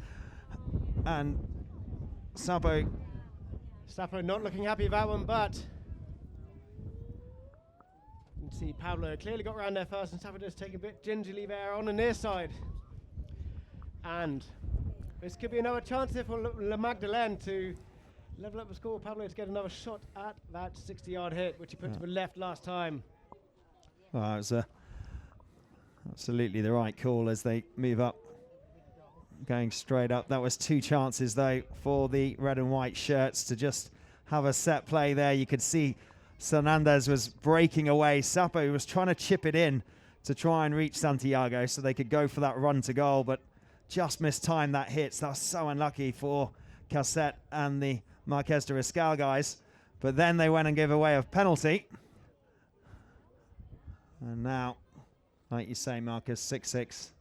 C: And Sapo
B: not looking happy with that one, but you can see Pablo clearly got around there first, and Sapo just taking a bit gingerly there on the near side. And this could be another chance here for La Magdeleine to level up the score. Pablo to get another shot at that 60-yard hit, which he put to the left last time.
C: Well, it was absolutely the right call as they move up, going straight up. That was two chances, though, for the red and white shirts to just have a set play there. You could see Fernandez was breaking away. Sapo was trying to chip it in to try and reach Santiago so they could go for that run to goal, but just mistimed that hit. So that was so unlucky for Cassette and the Marques de Riscal guys. But then they went and gave away a penalty. And now, like you say, Marcus, 6-6.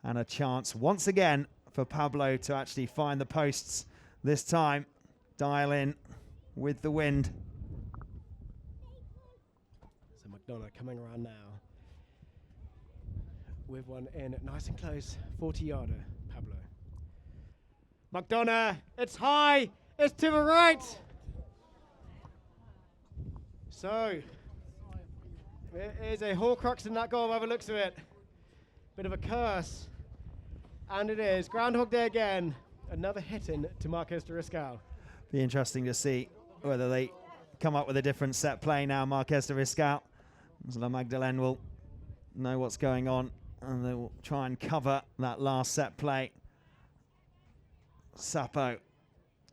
C: And a chance once again for Pablo to actually find the posts. This time, dial in with the wind.
B: So McDonough coming around now with one in nice and close, 40-yarder, Pablo. McDonough, it's high, it's to the right. So, there is a Horcrux in that goal by the looks of it. Bit of a curse. And it is Groundhog Day again. Another hit in to Marques de Riscal.
C: Be interesting to see whether they come up with a different set play now, Marques de Riscal. La Magdeleine will know what's going on and they will try and cover that last set play. Sapo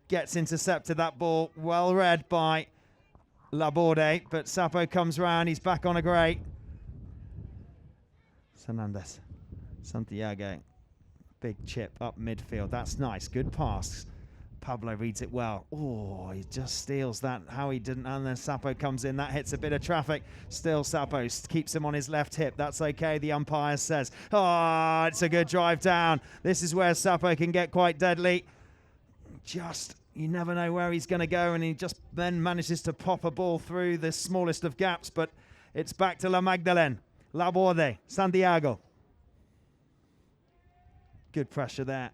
C: gets intercepted that ball, well read by Laborde, but Sapo comes round, he's back on a great. Fernandez, Santiago, big chip up midfield, that's nice, good pass. Pablo reads it well. Oh, he just steals that, how he didn't, and then Sapo comes in, that hits a bit of traffic. Still Sapo keeps him on his left hip, that's okay, the umpire says. Oh, it's a good drive down. This is where Sapo can get quite deadly. Just, you never know where he's going to go, and he just then manages to pop a ball through the smallest of gaps, but it's back to La Magdeleine. Laborde, Santiago. Good pressure there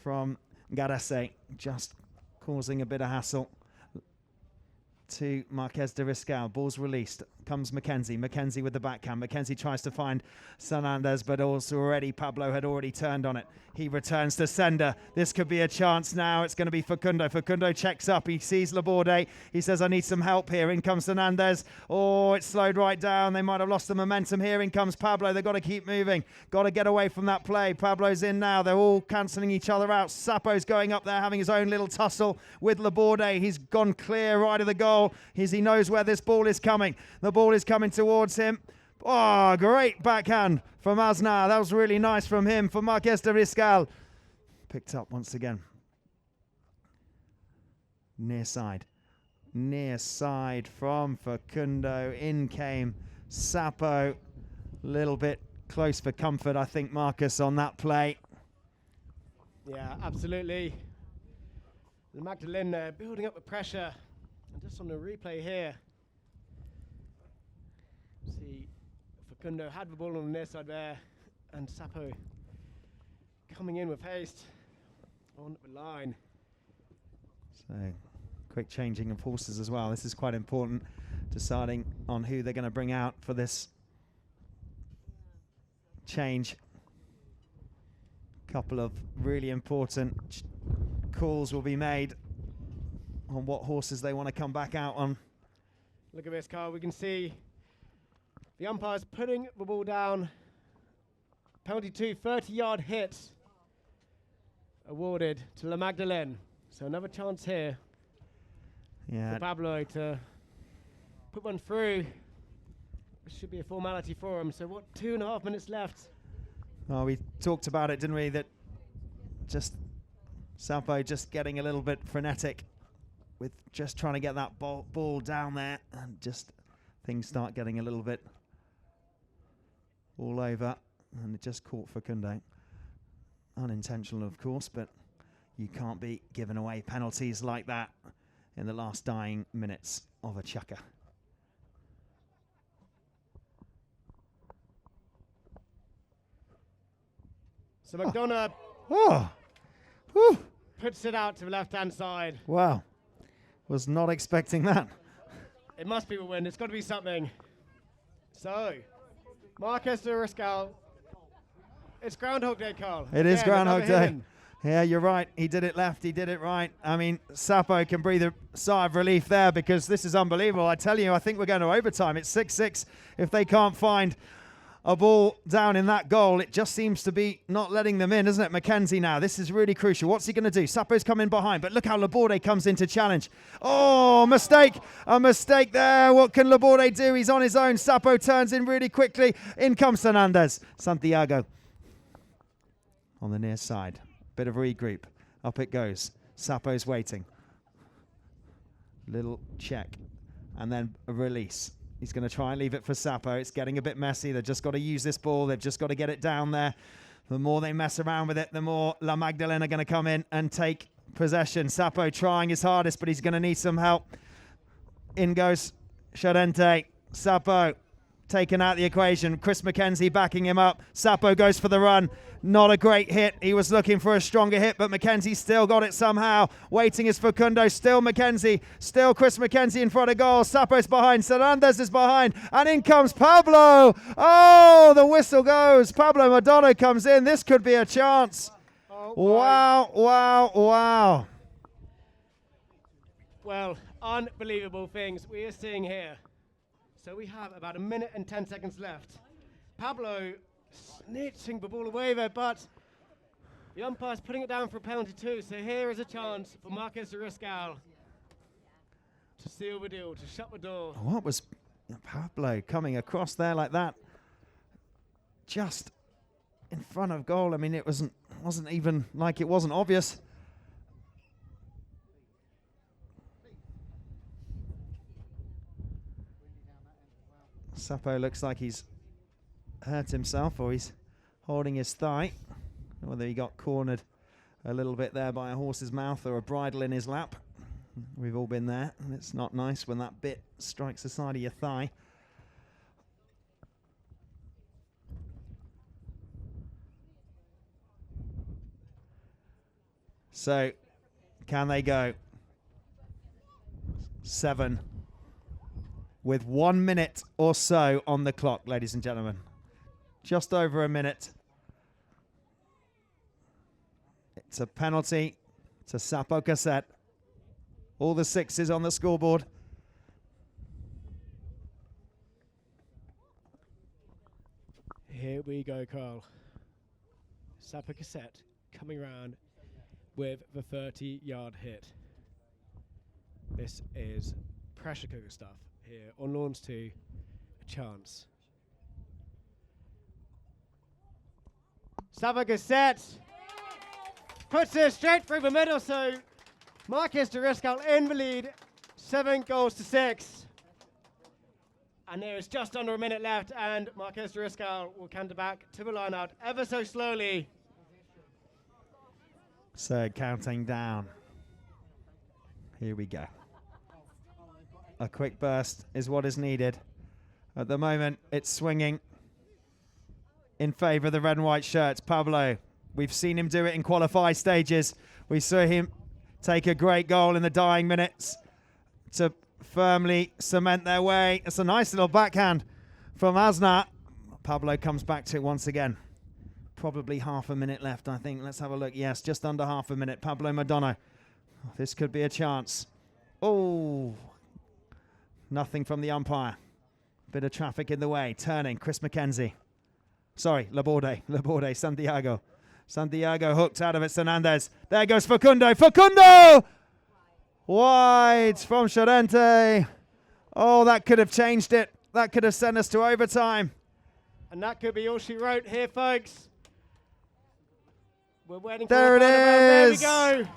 C: from Garase, just causing a bit of hassle to Marques de Riscal. Ball's released. Comes Mackenzie. Mackenzie with the backhand. Mackenzie tries to find Fernandez, but also already Pablo had already turned on it. He returns to sender. This could be a chance now. It's going to be Facundo. Facundo checks up. He sees Laborde. He says, I need some help here. In comes Fernandez. Oh, it's slowed right down. They might have lost the momentum here. In comes Pablo. They've got to keep moving. Got to get away from that play. Pablo's in now. They're all cancelling each other out. Sapo's going up there having his own little tussle with Laborde. He's gone clear right of the goal. He knows where this ball is coming. The ball is coming towards him. Oh, great backhand from Aznar. That was really nice from him for Marques de Riscal. Picked up once again. Near side. Near side from Facundo. In came Sapo. A little bit close for comfort, I think, Marcus, on that play.
B: Yeah, absolutely. The Magdeleine building up the pressure. And just on the replay here, see Facundo had the ball on the near side there, and Sapo coming in with haste on the line.
C: So, quick changing of horses as well. This is quite important, deciding on who they're going to bring out for this change. Couple of really important calls will be made on what horses they want to come back out on.
B: Look at this, Carl. We can see the umpire's putting the ball down. Penalty 2, 30-yard hit awarded to La Magdeleine. So another chance here for Pablo to put one through. This should be a formality for him. So what, 2.5 minutes left?
C: Well, we talked about it, didn't we? That just Sapo just getting a little bit frenetic with just trying to get that ball down there, and just things start getting a little bit all over, and it just caught Facundo. Unintentional, of course, but you can't be giving away penalties like that in the last dying minutes of a chukker.
B: So McDonough puts it out to the left-hand side.
C: Wow. Was not expecting that.
B: It must be a win. It's got to be something. So, Marques de Riscal. It's Groundhog Day, Carl.
C: It is Groundhog Day. Yeah, you're right. He did it left. He did it right. I mean, Sapo can breathe a sigh of relief there, because this is unbelievable. I tell you, I think we're going to overtime. It's 6-6. If they can't find a ball down in that goal, it just seems to be not letting them in, isn't it? Mackenzie now. This is really crucial. What's he going to do? Sapo's coming behind, but look how Laborde comes in to challenge. Oh, mistake. A mistake there. What can Laborde do? He's on his own. Sapo turns in really quickly. In comes Fernandez. Santiago on the near side. Bit of regroup. Up it goes. Sapo's waiting. Little check. And then a release. He's going to try and leave it for Sapo. It's getting a bit messy. They've just got to use this ball. They've just got to get it down there. The more they mess around with it, the more La Magdeleine are going to come in and take possession. Sapo trying his hardest, but he's going to need some help. In goes Charente. Sapo taken out the equation. Chris McKenzie backing him up. Sapo goes for the run. Not a great hit. He was looking for a stronger hit, but McKenzie still got it somehow. Waiting is Facundo. Still McKenzie. Still Chris McKenzie in front of goal. Sapo's behind. Fernandez is behind. And in comes Pablo. Oh, the whistle goes. Pablo Madonna comes in. This could be a chance. Wow, wow, wow.
B: Well, unbelievable things we are seeing here. So we have about 1 minute and 10 seconds left. Pablo snitching the ball away there, but the umpire's putting it down for a penalty too. So here is a chance for Marques de Riscal to seal the deal, to shut the door.
C: What was Pablo coming across there like that? Just in front of goal. I mean, it wasn't even like it wasn't obvious. Sapo looks like he's hurt himself, or he's holding his thigh. Whether he got cornered a little bit there by a horse's mouth or a bridle in his lap. We've all been there, and it's not nice when that bit strikes the side of your thigh. So, can they go? 7 with 1 minute or so on the clock, ladies and gentlemen. Just over a minute. It's a penalty to Sapo Cassette. All the 6s on the scoreboard.
B: Here we go, Carl. Sapo Cassette coming round with the 30-yard hit. This is pressure cooker stuff here on Lawns 2. A chance. Sapo Cassette puts it straight through the middle, so Marques de Riscal in the lead, 7-6. And there is just under a minute left, and Marques de Riscal will canter back to the line out ever so slowly.
C: So counting down. Here we go. A quick burst is what is needed. At the moment, it's swinging in favour of the red and white shirts. Pablo, we've seen him do it in qualified stages. We saw him take a great goal in the dying minutes to firmly cement their way. It's a nice little backhand from Asna. Pablo comes back to it once again. Probably half a minute left, I think. Let's have a look. Yes, just under half a minute. Pablo Madonna. This could be a chance. Oh, nothing from the umpire. Bit of traffic in the way. Turning, Chris McKenzie. Sorry, Laborde, Santiago. Santiago hooked out of it, Fernandez. There goes Facundo. Facundo! Wide from Charente. Oh, that could have changed it. That could have sent us to overtime.
B: And that could be all she wrote here, folks. We're waiting
C: there
B: for
C: it is.
B: There we go.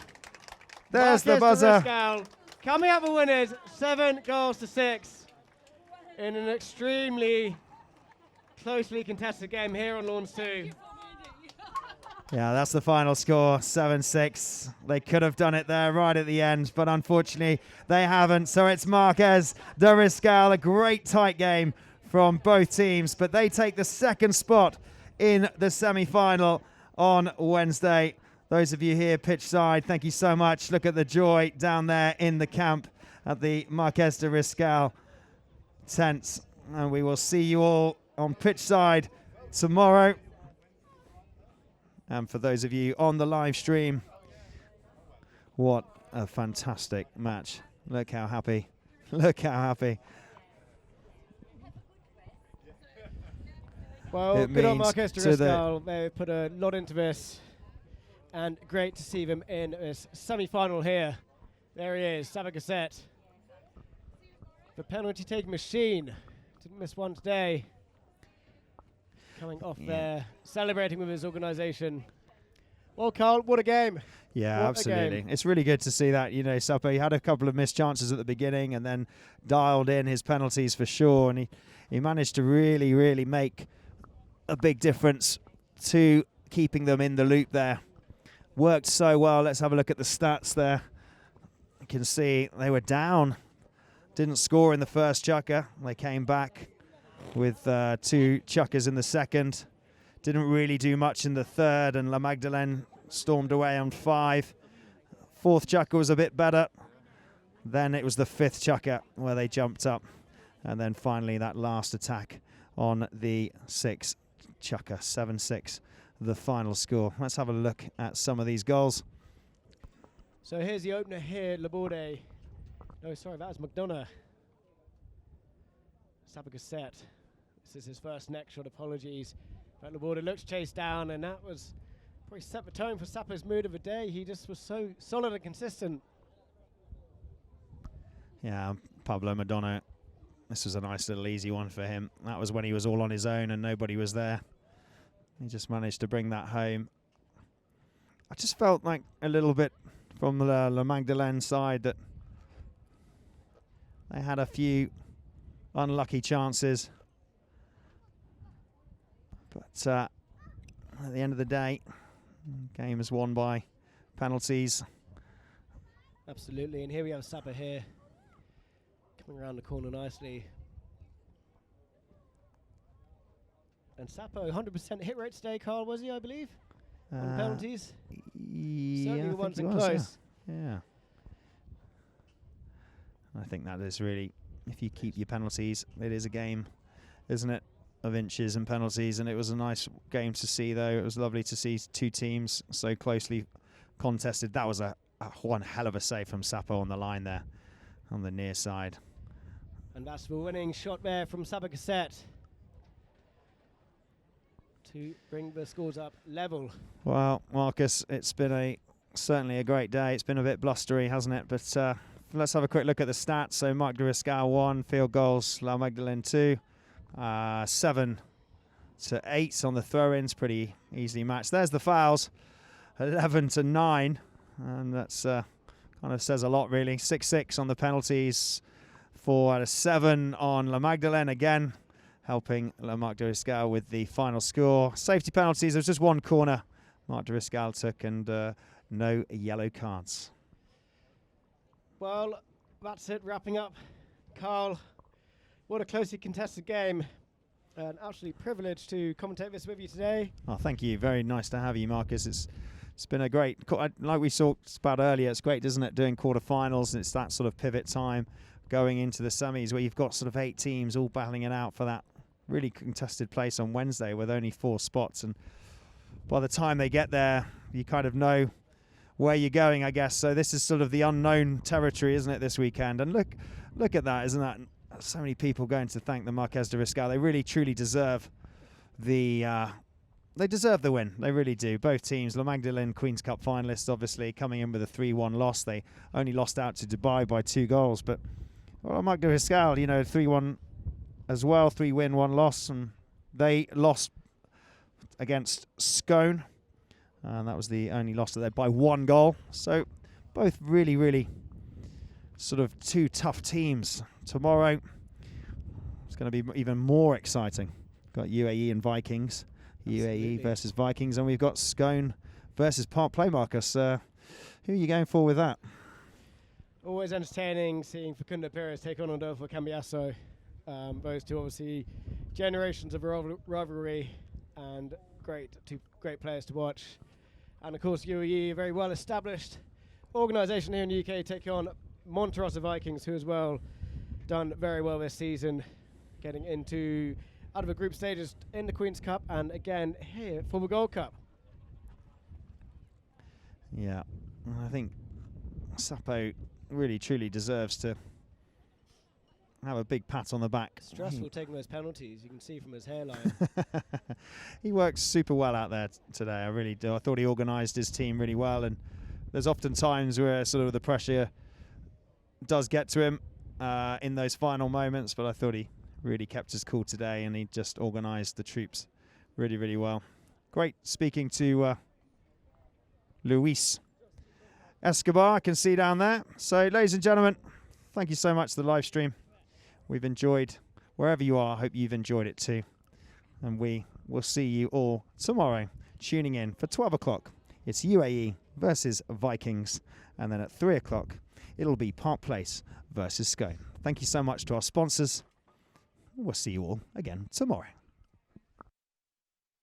C: There's the buzzer.
B: Riscal coming up the winners, 7-6 in an extremely closely contested game here on Lawns 2.
C: Yeah, that's the final score, 7-6. They could have done it there right at the end, but unfortunately they haven't. So it's Marques de Riscal, a great tight game from both teams, but they take the second spot in the semi-final on Wednesday. Those of you here pitch side, thank you so much. Look at the joy down there in the camp at the Marques de Riscal tents. And we will see you all on pitch side tomorrow. And for those of you on the live stream, what a fantastic match. Look how happy. Look how happy.
B: Well, good on Marques de Riscal. They put a lot into this. And great to see them in this semi-final here. There he is, Sapo Cassette. The penalty-taking machine. Didn't miss one today. Coming off there, celebrating with his organisation. Well, Carl, what a game.
C: Yeah,
B: what
C: absolutely. It's really good to see that. You know, Sapo, he had a couple of missed chances at the beginning and then dialed in his penalties for sure. And he managed to really, really make a big difference to keeping them in the loop there. Worked so well. Let's have a look at the stats there. You can see they were down. Didn't score in the first chukker. They came back. with 2 chukkers in the second. Didn't really do much in the third, and La Magdeleine stormed away on 5. 4th chukker was a bit better. Then it was the 5th chukker where they jumped up. And then finally that last attack on the 6th chukker, 7-6, the final score. Let's have a look at some of these goals.
B: So here's the opener here, Laborde. No, sorry, that was McDonough. Sabagasset. This is his first neck shot, apologies. But Laborde looks chased down, and that was probably set the tone for Sapo's mood of the day. He just was so solid and consistent.
C: Yeah, Pablo Madonna, this was a nice little easy one for him. That was when he was all on his own and nobody was there. He just managed to bring that home. I just felt like a little bit from the La Magdeleine side that they had a few unlucky chances. But at the end of the day, the game is won by penalties.
B: Absolutely, and here we have Sapo here, coming around the corner nicely. And Sapo, 100% hit rate today, Carl, was he, I believe? On penalties? Certainly the ones in close.
C: Yeah. I think that is really, if you keep your penalties, it is a game, isn't it, of inches and penalties. And it was a nice game to see, though. It was lovely to see 2 teams so closely contested. That was a one hell of a save from Sapo on the line there, on the near side.
B: And that's the winning shot there from Sabagasset to bring the scores up level.
C: Well, Marcus, it's been certainly a great day. It's been a bit blustery, hasn't it? But let's have a quick look at the stats. So Marc de Riscal 1, field goals, La Magdeleine 2, 7 to 8 on the throw-ins, pretty easily matched. There's the fouls, 11 to 9, and that's kind of says a lot, really. 6-6 on the penalties, 4 out of 7 on La Magdeleine, again helping Marc de Riscal with the final score. Safety penalties, there's just 1 corner Marc de Riscal took, and no yellow cards.
B: Well, that's it, wrapping up. Carl, what a closely contested game. An absolute privilege to commentate this with you today.
C: Oh, thank you. Very nice to have you, Marcus. It's been a great, like we talked about earlier, it's great, isn't it, doing quarterfinals, and it's that sort of pivot time going into the semis where you've got sort of 8 teams all battling it out for that really contested place on Wednesday with only 4 spots. And by the time they get there, you kind of know where you're going, I guess. So this is sort of the unknown territory, isn't it, this weekend? And look at that, isn't that? So many people going to thank the Marques de Riscal. They really, truly deserve the win. They really do. Both teams, La Magdeleine Queen's Cup finalists, obviously coming in with a 3-1 loss. They only lost out to Dubai by 2 goals. But well, Marques de Riscal, 3-1 as well, 3 win, 1 loss, and they lost against Scone. And that was the only loss that they had by 1 goal. So both really, really sort of 2 tough teams. Tomorrow it's going to be even more exciting. Got UAE and Vikings. Absolutely. UAE versus Vikings, and we've got Scone versus Park Play, Marcus. Who are you going for with that?
B: Always entertaining seeing Facundo Perez take on Adolfo Cambiasso. Those 2 obviously generations of rivalry, and 2 great players to watch. And of course UAE, a very well established organisation here in the UK, taking on Monterosso Vikings, who as well done very well this season, getting out of the group stages in the Queen's Cup, and again here for the Gold Cup.
C: Yeah, I think Sapo really truly deserves to have a big pat on the back.
B: Stressful taking those penalties, you can see from his hairline.
C: He works super well out there today, I really do. I thought he organised his team really well, and there's often times where sort of the pressure does get to him in those final moments, but I thought he really kept his cool today, and he just organised the troops really, really well. Great speaking to Luis Escobar, I can see down there. So, ladies and gentlemen, thank you so much for the live stream. We've enjoyed, wherever you are, I hope you've enjoyed it too. And we will see you all tomorrow, tuning in for 12 o'clock. It's UAE versus Vikings. And then at 3 o'clock, it'll be Park Place versus Scone. Thank you so much to our sponsors. We'll see you all again tomorrow.